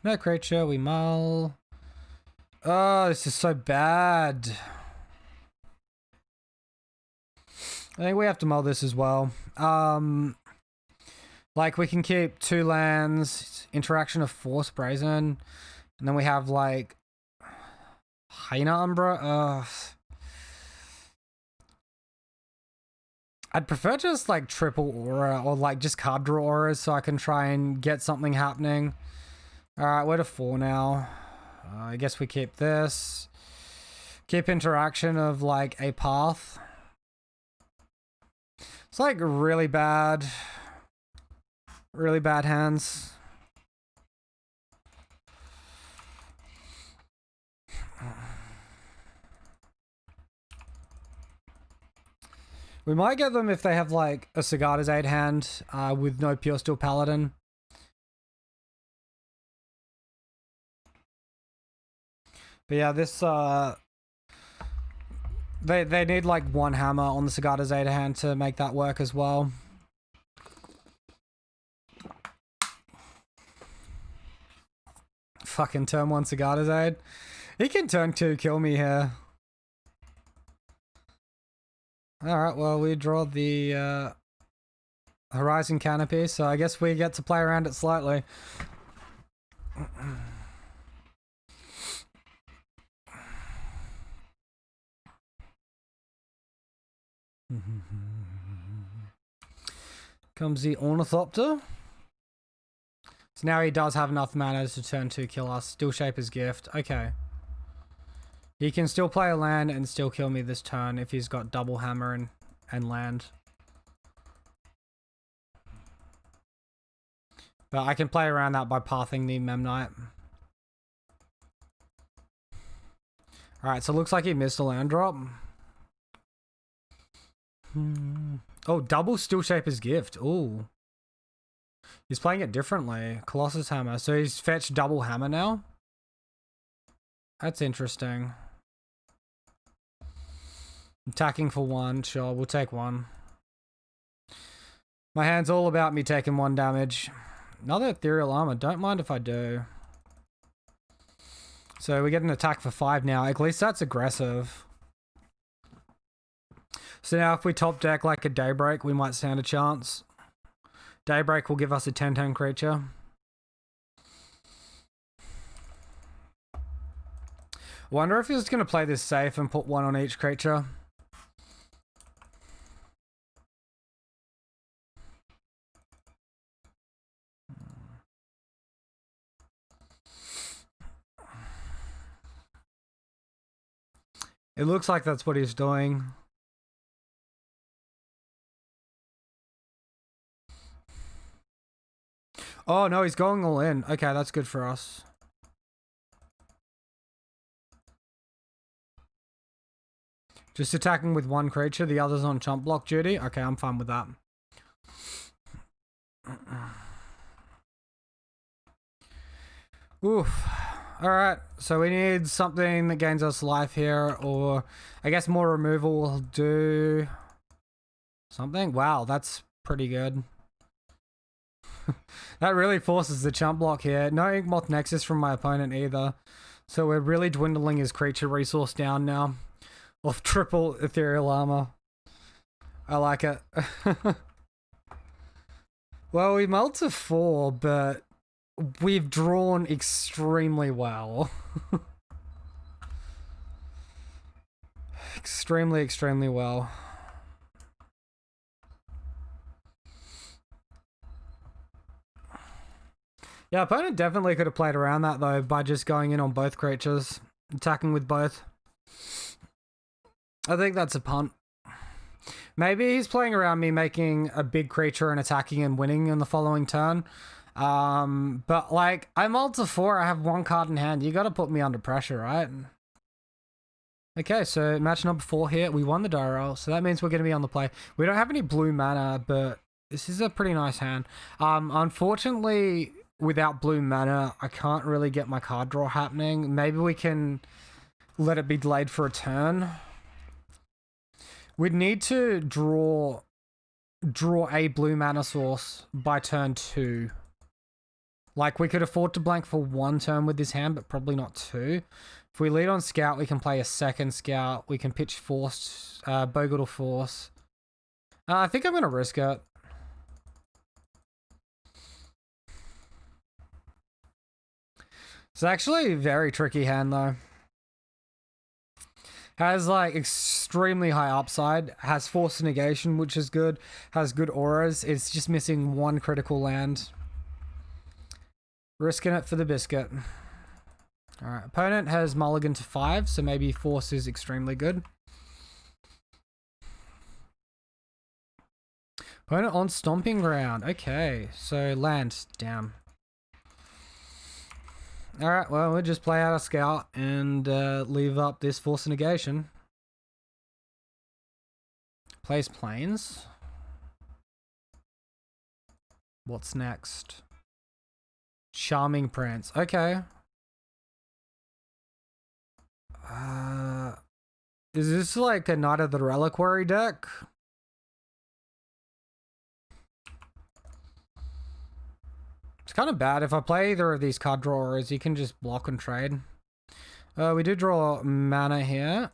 No creature, we mull. Oh, this is so bad. I think we have to mull this as well. Like we can keep 2 lands, interaction of Force Brazen, and then we have like Hyena Umbra. I'd prefer just like triple aura or like just card draw auras so I can try and get something happening. Alright, we're to 4 now. I guess we keep this. Keep interaction of like a path. It's like really bad. Really bad hands. We might get them if they have like a Sagada's 8 hand with no Pure Steel Paladin. But yeah, this they need like 1 hammer on the Sagada's 8 hand to make that work as well. Fucking turn 1 Sagada's 8. He can turn 2 kill me here. Alright, well, we draw the Horizon Canopy, so I guess we get to play around it slightly. Comes the Ornithopter. So now he does have enough mana to turn 2 kill us. Still Shaper's Gift. Okay. He can still play a land and still kill me this turn if he's got double hammer and land. But I can play around that by pathing the Memnite. Alright, so it looks like he missed a land drop. Oh, double Still Shaper's Gift. Ooh. He's playing it differently. Colossus Hammer. So he's fetched double hammer now? That's interesting. Attacking for 1. Sure, we'll take 1. My hand's all about me taking 1 damage. Another Ethereal Armor. Don't mind if I do. So we get an attack for 5 now. At least that's aggressive. So now if we top deck like a Daybreak, we might stand a chance. Daybreak will give us a 10/10 creature. Wonder if he's going to play this safe and put 1 on each creature. It looks like that's what he's doing. Oh no, he's going all in. Okay, that's good for us. Just attacking with 1 creature, the other's on chump block duty. Okay, I'm fine with that. Oof. Alright, so we need something that gains us life here, or I guess more removal will do something. Wow, that's pretty good. That really forces the chump block here. No Inkmoth Nexus from my opponent either. So we're really dwindling his creature resource down now. Off triple ethereal armor. I like it. Well, we melt to 4, but we've drawn extremely well. Extremely well. Yeah, opponent definitely could have played around that though by just going in on both creatures, attacking with both. I think that's a punt. Maybe he's playing around me making a big creature and attacking and winning in the following turn. But like, I'm ult to 4, I have 1 card in hand. You gotta put me under pressure, right? Okay, so match number 4 here. We won the die roll, so that means we're gonna be on the play. We don't have any blue mana, but this is a pretty nice hand. Unfortunately, without blue mana, I can't really get my card draw happening. Maybe we can let it be delayed for a turn. We'd need to draw a blue mana source by turn 2. Like, we could afford to blank for 1 turn with this hand, but probably not 2. If we lead on Scout, we can play a second Scout. We can pitch Force, Bogle to Force. I think I'm going to risk it. It's actually a very tricky hand, though. Has, like, extremely high upside. Has Force Negation, which is good. Has good auras. It's just missing 1 critical land. Risking it for the biscuit. Alright, opponent has mulligan to 5, so maybe Force is extremely good. Opponent on Stomping Ground. Okay, so land. Damn. Alright, well, we'll just play out a Scout and leave up this Force Negation. Plays Plains. What's next? Charming Prince. Okay. Is this like a Knight of the Reliquary deck? It's kind of bad. If I play either of these card drawers, you can just block and trade. We do draw mana here.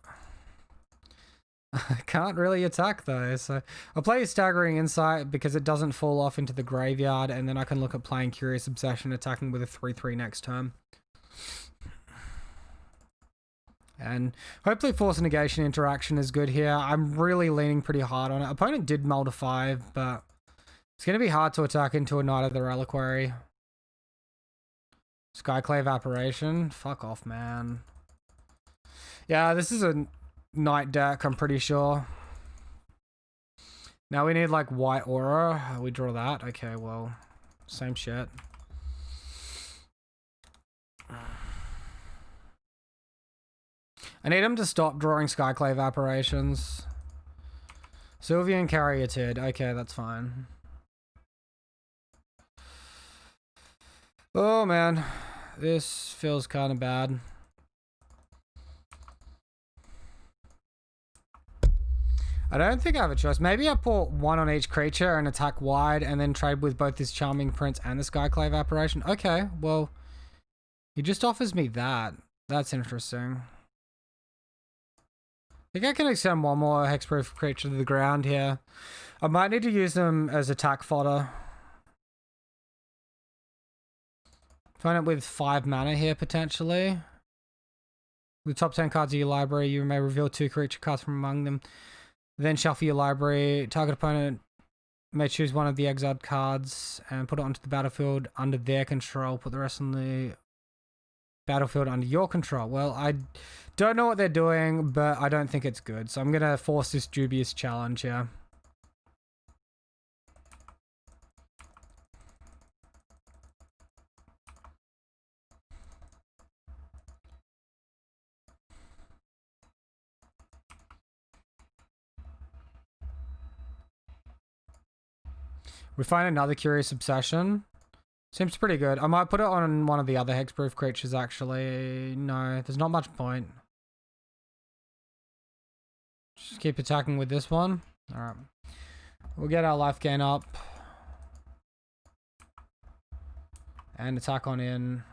I can't really attack though, so I'll play Staggering Insight because it doesn't fall off into the graveyard, and then I can look at playing Curious Obsession, attacking with a 3/3 next turn. And hopefully Force Negation interaction is good here. I'm really leaning pretty hard on it. Opponent did mull to 5, but it's going to be hard to attack into a Knight of the Reliquary. Skyclave Apparition. Fuck off, man. Yeah, this is a Knight deck, I'm pretty sure. Now we need like White Aura. We draw that. Okay, well, same shit. I need him to stop drawing Skyclave Apparitions. Sylvian Caryatid. Okay, that's fine. Oh man, this feels kind of bad. I don't think I have a choice. Maybe I put 1 on each creature and attack wide and then trade with both this Charming Prince and the Skyclave Apparition. Okay, well, he just offers me that. That's interesting. I think I can extend one more hexproof creature to the ground here. I might need to use them as attack fodder. Find it with 5 mana here, potentially. The top 10 cards of your library, you may reveal 2 creature cards from among them. Then shuffle your library. Target opponent may choose one of the exiled cards and put it onto the battlefield under their control. Put the rest on the battlefield under your control. Well, I don't know what they're doing, but I don't think it's good. So I'm going to force this Dubious challenge here. We find another Curious Obsession. Seems pretty good. I might put it on one of the other hexproof creatures, actually. No, there's not much point. Just keep attacking with this one. Alright. We'll get our life gain up. And attack on in.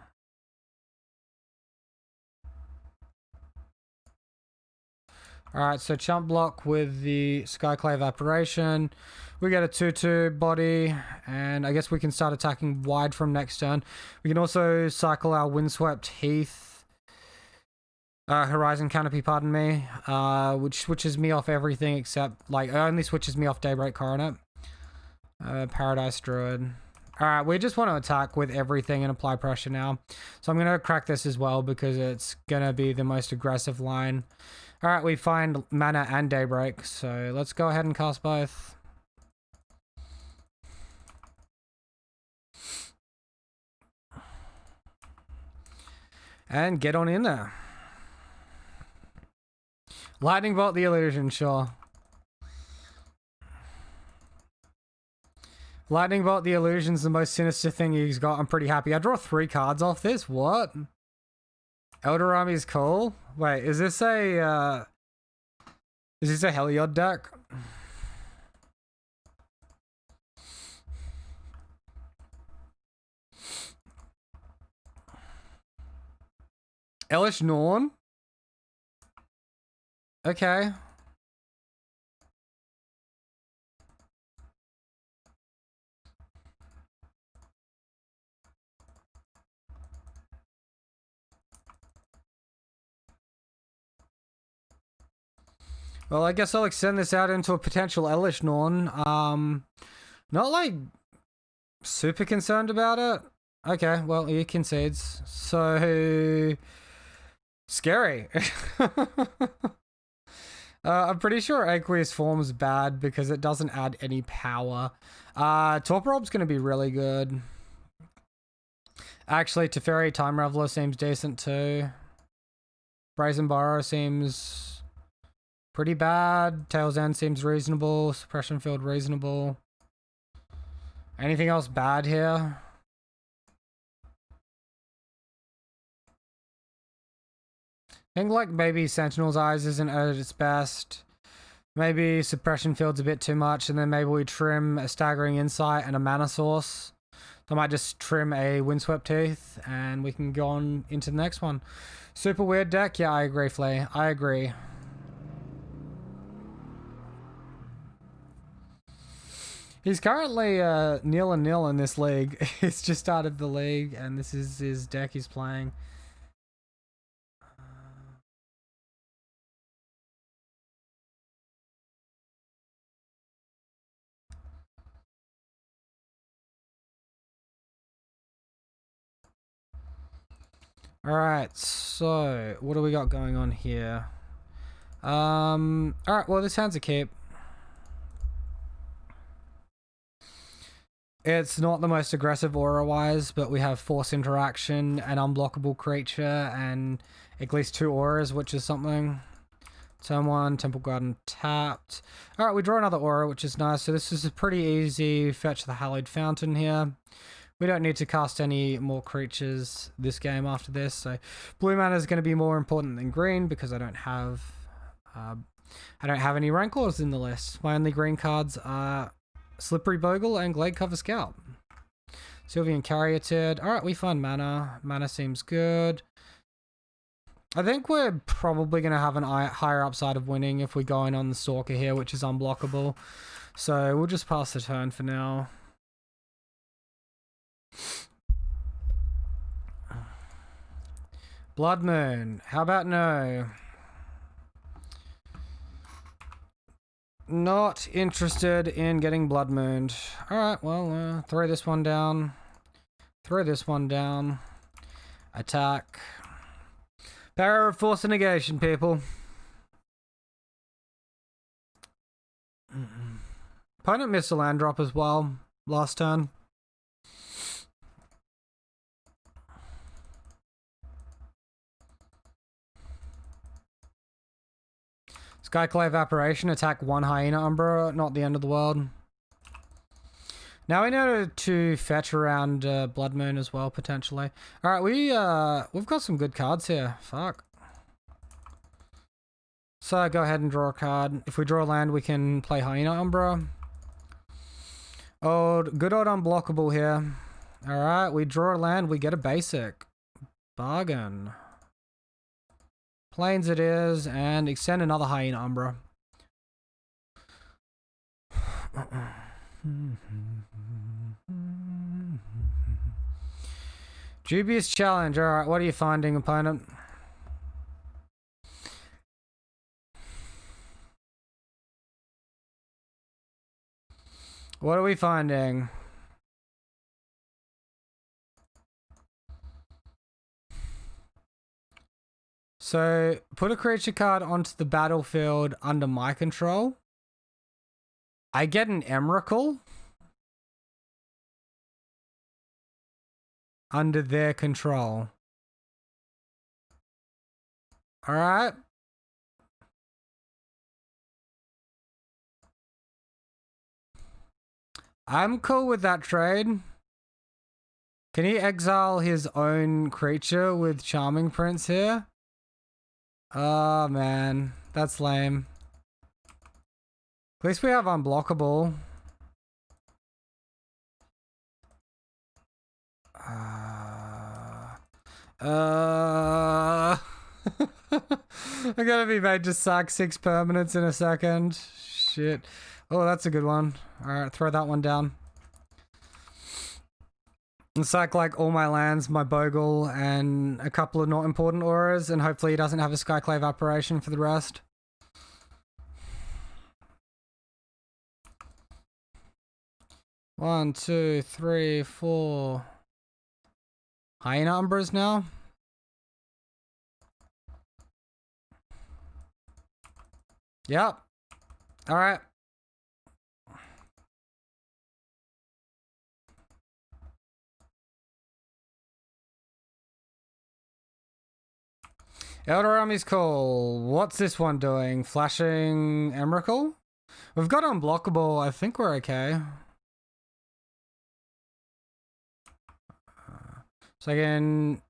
Alright, so chump block with the Skyclave Apparition. We get a 2-2 body, and I guess we can start attacking wide from next turn. We can also cycle our Windswept Heath. Horizon Canopy, pardon me. Which switches me off everything except, like, it only switches me off Daybreak Coronet. Paradise Druid. Alright, we just want to attack with everything and apply pressure now. So I'm going to crack this as well because it's going to be the most aggressive line. Alright, we find mana and Daybreak, so let's go ahead and cast both. And get on in there. Lightning Bolt the Illusion, sure. Lightning Bolt the Illusion's the most sinister thing he's got. I'm pretty happy. I draw 3 cards off this. What? Elder Army's cool. Wait, is this a Heliod deck? Elish Norn? Okay. Well, I guess I'll extend this out into a potential Elish Norn. Not like super concerned about it. Okay, well, he concedes. So scary. I'm pretty sure Aqueous Form's bad because it doesn't add any power. Torpor Orb's going to be really good. Actually, Teferi Time Reveler seems decent too. Brazen Borrower seems pretty bad. Tail's End seems reasonable. Suppression Field reasonable. Anything else bad here? I think like maybe Sentinel's Eyes isn't at its best. Maybe Suppression Field's a bit too much, and then maybe we trim a Staggering Insight and a Mana Source. I might just trim a Windswept Heath, and we can go on into the next one. Super weird deck? Yeah, I agree, Flea. I agree. He's currently 0-0 in this league. He's just started the league, and this is his deck he's playing. Alright, so what do we got going on here? Alright, well, this hand's a keep. It's not the most aggressive aura-wise, but we have Force Interaction, an unblockable creature, and at least 2 auras, which is something. Turn 1, Temple Garden tapped. Alright, we draw another aura, which is nice. So this is a pretty easy fetch the Hallowed Fountain here. We don't need to cast any more creatures this game after this. So blue mana is going to be more important than green because I don't have any Rancors in the list. My only green cards are Slippery Bogle and Glade Cover Scout. Sylvian Caryatid. Alright, we find mana. Mana seems good. I think we're probably going to have an higher upside of winning if we go in on the Stalker here, which is unblockable. So we'll just pass the turn for now. Blood Moon. How about no? Not interested in getting Blood Mooned. Alright, well, throw this one down. Throw this one down. Attack. Power of Force and Negation, people. Opponent missed a land drop as well last turn. Skyclave Apparition, attack one Hyena Umbra, not the end of the world. Now we know to fetch around Blood Moon as well, potentially. Alright, we've got some good cards here. Fuck. So go ahead and draw a card. If we draw land, we can play Hyena Umbra. Good old unblockable here. Alright, we draw a land, we get a basic. Bargain. Plains it is, and extend another Hyena Umbra. Dubious Challenge. Alright, what are you finding, opponent? What are we finding? So, put a creature card onto the battlefield under my control. I get an Emrakul under their control. Alright. I'm cool with that trade. Can he exile his own creature with Charming Prince here? Oh man, that's lame. At least we have unblockable. I'm gonna be made to sack 6 permanents in a second. Shit. Oh, that's a good one. Alright, throw that one down. And sack like all my lands, my Bogle, and a couple of not important auras, and hopefully he doesn't have a Skyclave Apparition for the rest. One, two, three, four. Hyena Umbras now. Yep. Alright. Elder Army's Call. What's this one doing? Flashing Emrakul? We've got unblockable. I think we're okay. So I can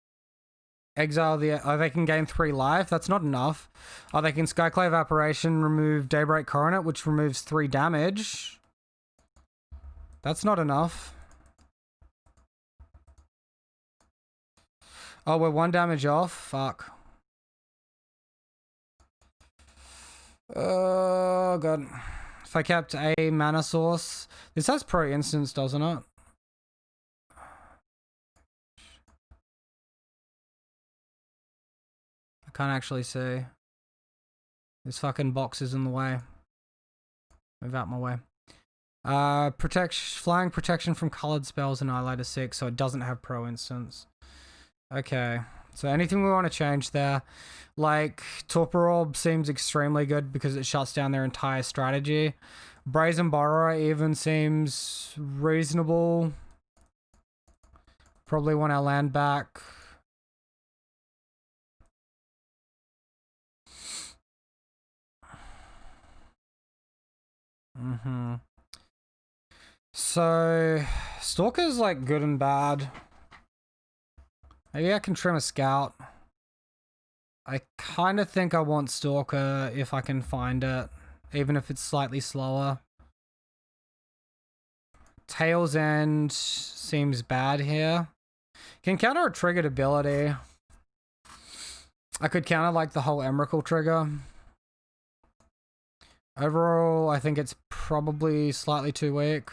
exile the... Oh, they can gain 3 life. That's not enough. Oh, they can Skyclave Apparition, remove Daybreak Coronet, which removes 3 damage. That's not enough. Oh, we're 1 damage off. Fuck. Oh, God. If I kept a mana source... This has pro instance, doesn't it? I can't actually see. This fucking box is in the way. Move out my way. Flying protection from colored spells and Annihilator 6, so it doesn't have pro instance. Okay. So anything we want to change there? Like, Torpor Orb seems extremely good because it shuts down their entire strategy. Brazen Borrower even seems reasonable. Probably want our land back. So, Stalker's like good and bad. Maybe I can trim a Scout. I kind of think I want Stalker if I can find it, even if it's slightly slower. Tail's End seems bad here. Can counter a triggered ability. I could counter like the whole Emrakul trigger. Overall, I think it's probably slightly too weak.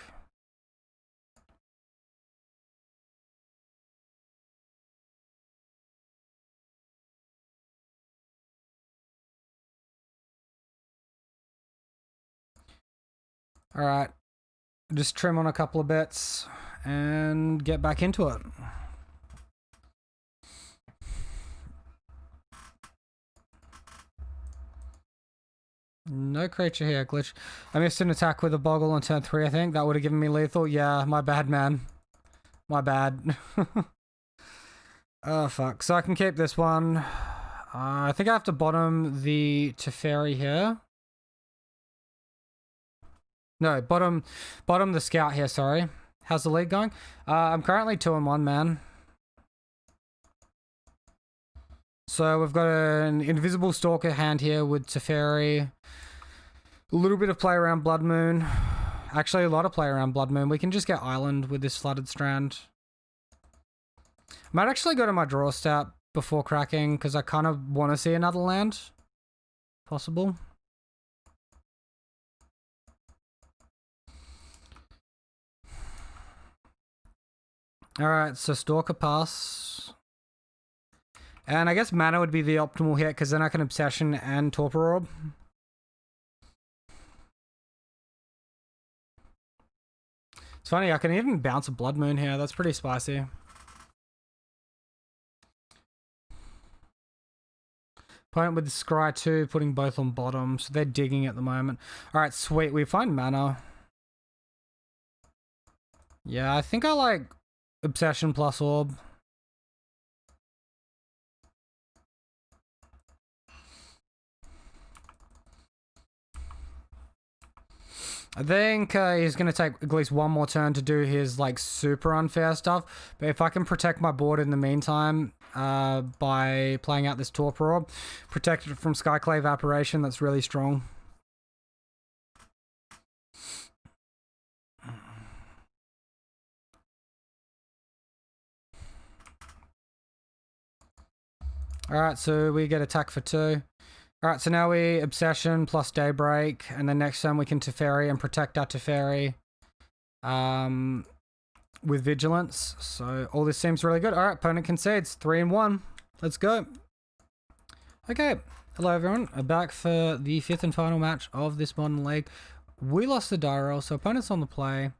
Alright, just trim on a couple of bits and get back into it. No creature here, glitch. I missed an attack with a Boggle on turn 3, I think. That would have given me lethal. Yeah, my bad, man. My bad. Oh, fuck. So I can keep this one. I think I have to bottom the Teferi here. No, bottom the Scout here, sorry. How's the league going? I'm currently 2-1, man. So we've got an Invisible Stalker hand here with Teferi. A little bit of play around Blood Moon. Actually, a lot of play around Blood Moon. We can just get Island with this Flooded Strand. Might actually go to my draw stat before cracking, because I kind of want to see another land. Possible. Alright, so Stalker pass. And I guess mana would be the optimal hit, because then I can Obsession and Torpor Orb. It's funny, I can even bounce a Blood Moon here. That's pretty spicy. Opponent with the Scry 2, putting both on bottom, so they're digging at the moment. Alright, sweet. We find mana. Yeah, I think I like Obsession plus Orb. I think he's going to take at least one more turn to do his like super unfair stuff. But if I can protect my board in the meantime by playing out this Torpor Orb, protect it from Skyclave Apparition, that's really strong. Alright, so we get attack for 2. Alright, so now we Obsession plus Daybreak, and then next turn we can Teferi and protect our Teferi with Vigilance. So all this seems really good. Alright, opponent concedes. 3-1. Let's go. Okay, hello everyone. I'm back for the 5th and final match of this modern league. We lost the die roll, so opponent's on the play.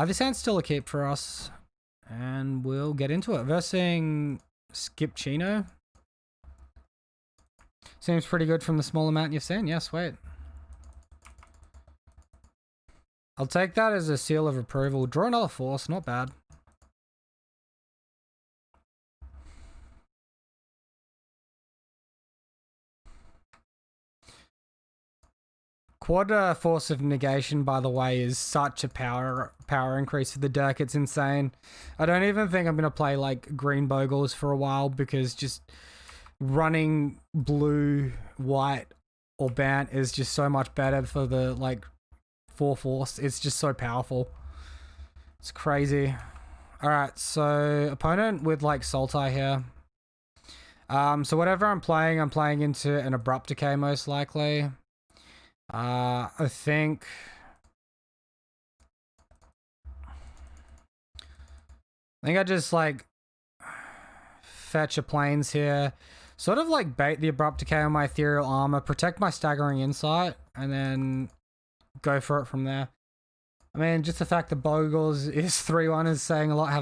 This hand's still a keep for us, and we'll get into it. Versing Skip Chino. Seems pretty good from the small amount you've seen. Yes, wait. I'll take that as a seal of approval. Draw another force, not bad. Quad Force of Negation, by the way, is such a power increase for the deck. It's insane. I don't even think I'm going to play like green Bogles for a while, because just running blue, white, or Bant is just so much better for the like 4 force. It's just so powerful. It's crazy. Alright, so opponent with like Saltai here. So whatever I'm playing into an Abrupt Decay most likely. I think I just like fetch a planes here. Sort of like bait the Abrupt Decay on my Ethereal Armor, protect my Staggering Insight, and then go for it from there. I mean, just the fact that Bogles is 3-1 is saying a lot,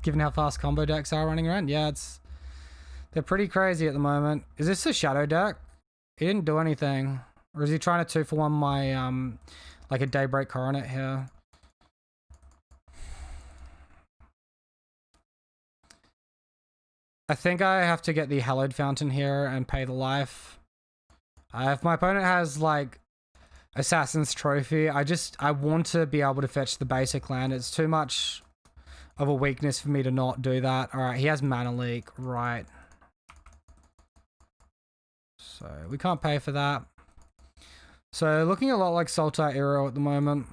given how fast combo decks are running around. Yeah, they're pretty crazy at the moment. Is this a Shadow deck? He didn't do anything. Or is he trying to 2-for-1 my, like a Daybreak Coronet here? I think I have to get the Hallowed Fountain here and pay the life. If my opponent has like Assassin's Trophy, I want to be able to fetch the basic land. It's too much of a weakness for me to not do that. Alright, he has Mana Leak, right. So we can't pay for that. So looking a lot like Saltai Uro at the moment.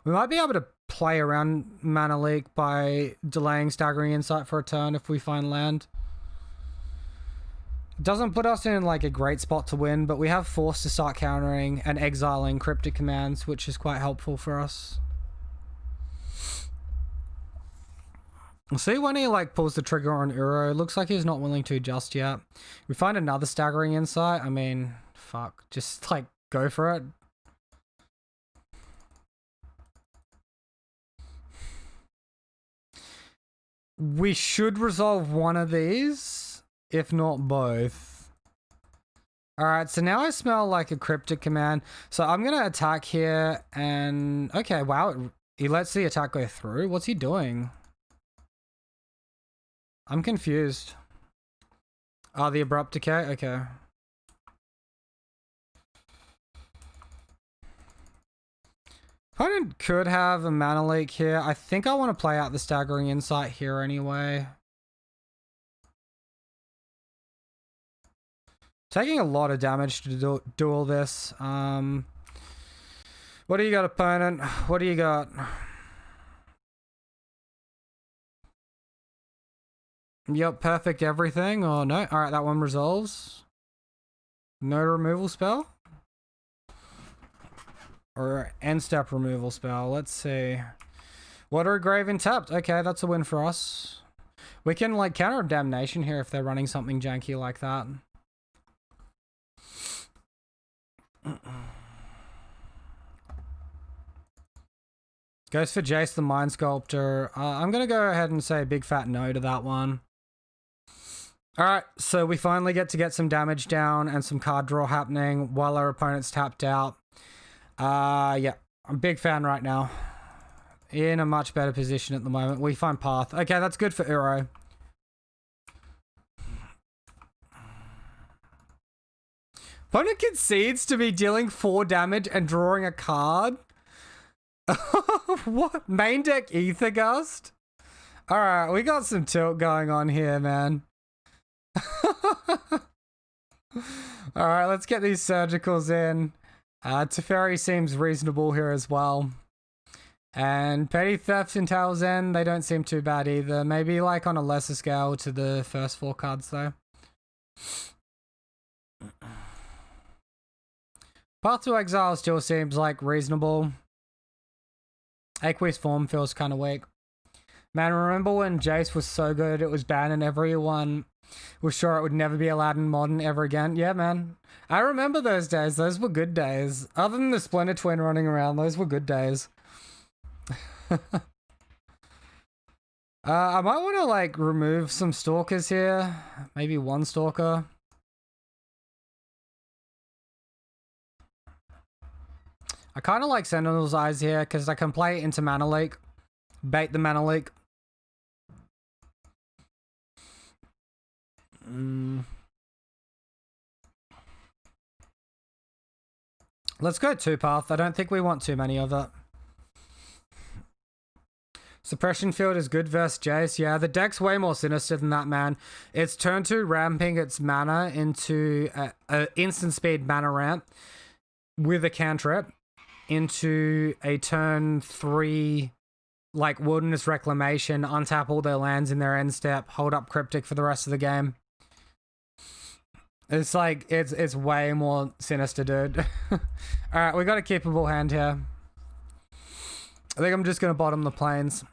We might be able to play around Mana Leak by delaying Staggering Insight for a turn if we find land. Doesn't put us in like a great spot to win, but we have Force to start countering and exiling Cryptic Commands, which is quite helpful for us. We'll see when he like pulls the trigger on Uro. Looks like he's not willing to just yet. We find another Staggering Insight. I mean, fuck, just like go for it. We should resolve one of these, if not both. Alright, so now I smell like a Cryptic Command. So I'm going to attack here and... Okay, wow. He lets the attack go through. What's he doing? I'm confused. Oh, the Abrupt Decay? Okay. Opponent could have a Mana Leak here. I think I want to play out the Staggering Insight here anyway. Taking a lot of damage to do all this. What do you got, opponent? What do you got? Yep, perfect everything. Oh, no. Alright, that one resolves. No removal spell? Or end step removal spell. Let's see. Water Grave tapped. Okay, that's a win for us. We can, like, counter Damnation here if they're running something janky like that. Goes for Jace the Mind Sculptor. I'm going to go ahead and say a big fat no to that one. Alright, so we finally get some damage down and some card draw happening while our opponent's tapped out. Yeah, I'm a big fan right now. In a much better position at the moment. We find Path. Okay, that's good for Uro. Opponent concedes to be dealing 4 damage and drawing a card? What? Main deck Ether Gust? Alright, we got some tilt going on here, man. Alright, let's get these surgicals in. Teferi seems reasonable here as well. And Petty Thefts in Tail's End, they don't seem too bad either. Maybe like on a lesser scale to the first 4 cards though. Path to Exile still seems like reasonable. Aqueous Form feels kind of weak. Man, remember when Jace was so good it was banned and everyone was sure it would never be allowed in Modern ever again? Yeah, man. I remember those days. Those were good days. Other than the Splinter Twin running around, those were good days. I might want to, like, remove some Stalkers here. Maybe one Stalker. I kind of like Sentinel's Eyes here because I can play it into Mana Leak. Bait the Mana Leak. Let's go 2-path. I don't think we want too many of it. Suppression Field is good versus Jace. Yeah, the deck's way more sinister than that, man. It's turn 2 ramping its mana into a instant speed mana ramp with a cantrip into a turn 3 like Wilderness Reclamation, untap all their lands in their end step, hold up Cryptic for the rest of the game. It's like, it's way more sinister, dude. Alright, we got a keepable hand here. I think I'm just going to bottom the plains.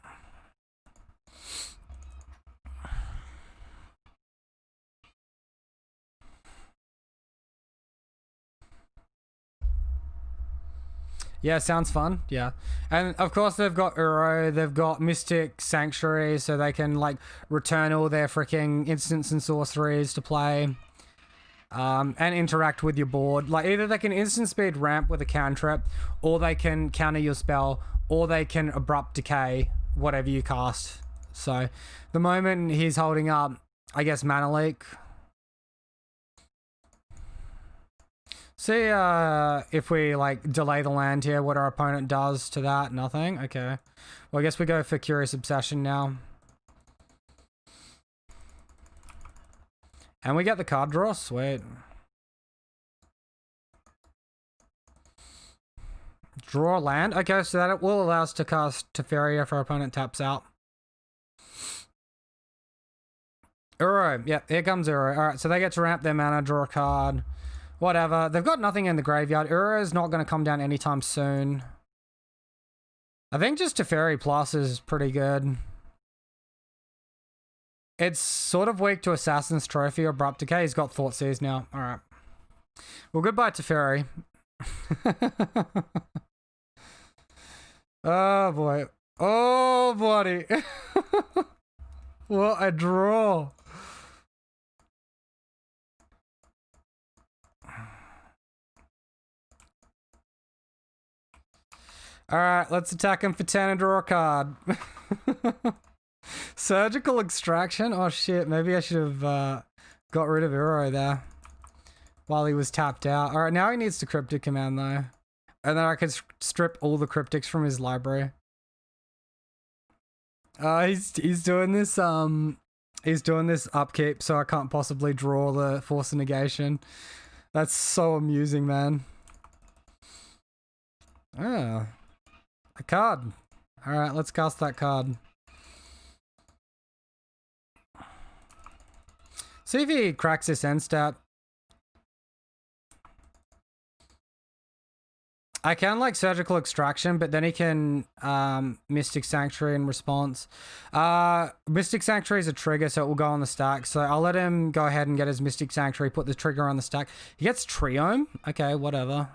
Yeah, sounds fun. Yeah. And of course they've got Uro, they've got Mystic Sanctuary, so they can like return all their freaking instants and sorceries to play. And interact with your board. Like either they can instant speed ramp with a cantrip, or they can counter your spell, or they can abrupt decay whatever you cast. So the moment he's holding up, I guess, Mana Leak. See if we like delay the land here, what our opponent does to that. Nothing. Okay. Well, I guess we go for Curious Obsession now. And we get the card draw. Sweet. Draw land. Okay, so that will allow us to cast Teferi if our opponent taps out. Uro. Yep, here comes Uro. Alright, so they get to ramp their mana, draw a card. Whatever. They've got nothing in the graveyard. Uro is not going to come down anytime soon. I think just Teferi Plus is pretty good. It's sort of weak to Assassin's Trophy or Abrupt Decay. He's got Thoughtseize now. Alright. Well, goodbye Teferi. Oh boy. Oh buddy. What a draw. Alright, let's attack him for 10 and draw a card. Surgical Extraction? Oh shit, maybe I should have got rid of Uro there while he was tapped out. Alright, now he needs to Cryptic Command though. And then I could strip all the Cryptics from his library. He's doing this upkeep, so I can't possibly draw the Force of Negation. That's so amusing, man. Oh. A card. Alright, let's cast that card. See if he cracks this end stat. I can like Surgical Extraction, but then he can Mystic Sanctuary in response. Mystic Sanctuary is a trigger, so it will go on the stack. So I'll let him go ahead and get his Mystic Sanctuary, put the trigger on the stack. He gets Triome? Okay, whatever.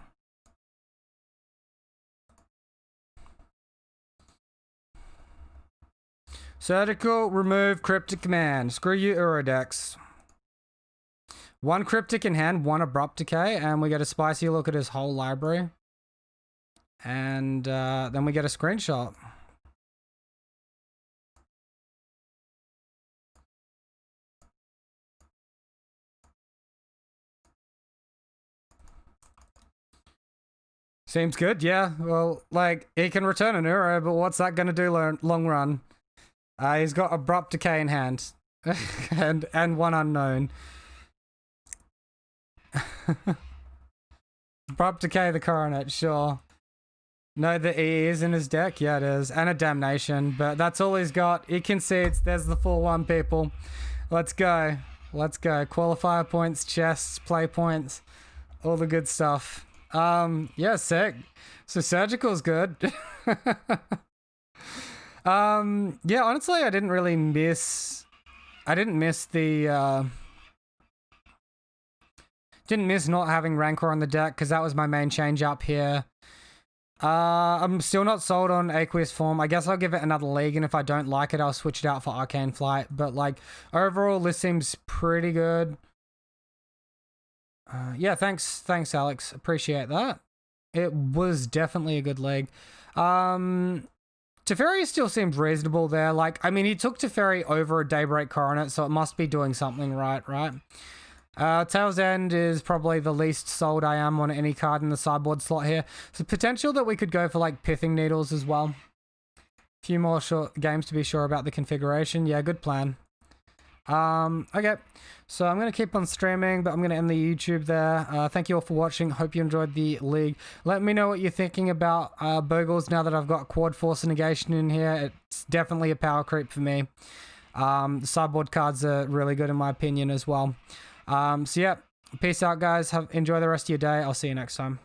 Surgical, remove Cryptic Command. Screw you, Urodex. One Cryptic in hand, one Abrupt Decay, and we get a spicy look at his whole library. And then we get a screenshot. Seems good, yeah. Well, like, he can return an Uro, but what's that going to do long run? He's got Abrupt Decay in hand. and one unknown. Abrupt Decay the Coronet, sure. No, the E is in his deck. Yeah, it is. And a Damnation, but that's all he's got. He concedes. There's the 4-1, people. Let's go. Let's go. Qualifier points, chests, play points, all the good stuff. Yeah, sick. So Surgical's good. Yeah, honestly, I didn't miss the, didn't miss not having Rancor on the deck, because that was my main change up here. I'm still not sold on Aqueous Form. I guess I'll give it another league, and if I don't like it, I'll switch it out for Arcane Flight. But, like, overall, this seems pretty good. Yeah, thanks, Alex. Appreciate that. It was definitely a good league. Teferi still seems reasonable there. Like, I mean, he took Teferi over a Daybreak Coronet, so it must be doing something right? Tail's End is probably the least sold I am on any card in the sideboard slot here. So potential that we could go for like Pithing Needles as well. A few more short games to be sure about the configuration. Yeah, good plan. Okay, so I'm going to keep on streaming, but I'm going to end the YouTube there. Thank you all for watching. Hope you enjoyed the league. Let me know what you're thinking about Bogles now that I've got Quad Force Negation in here. It's definitely a power creep for me. The sideboard cards are really good in my opinion as well. So yeah, peace out guys. Enjoy the rest of your day. I'll see you next time.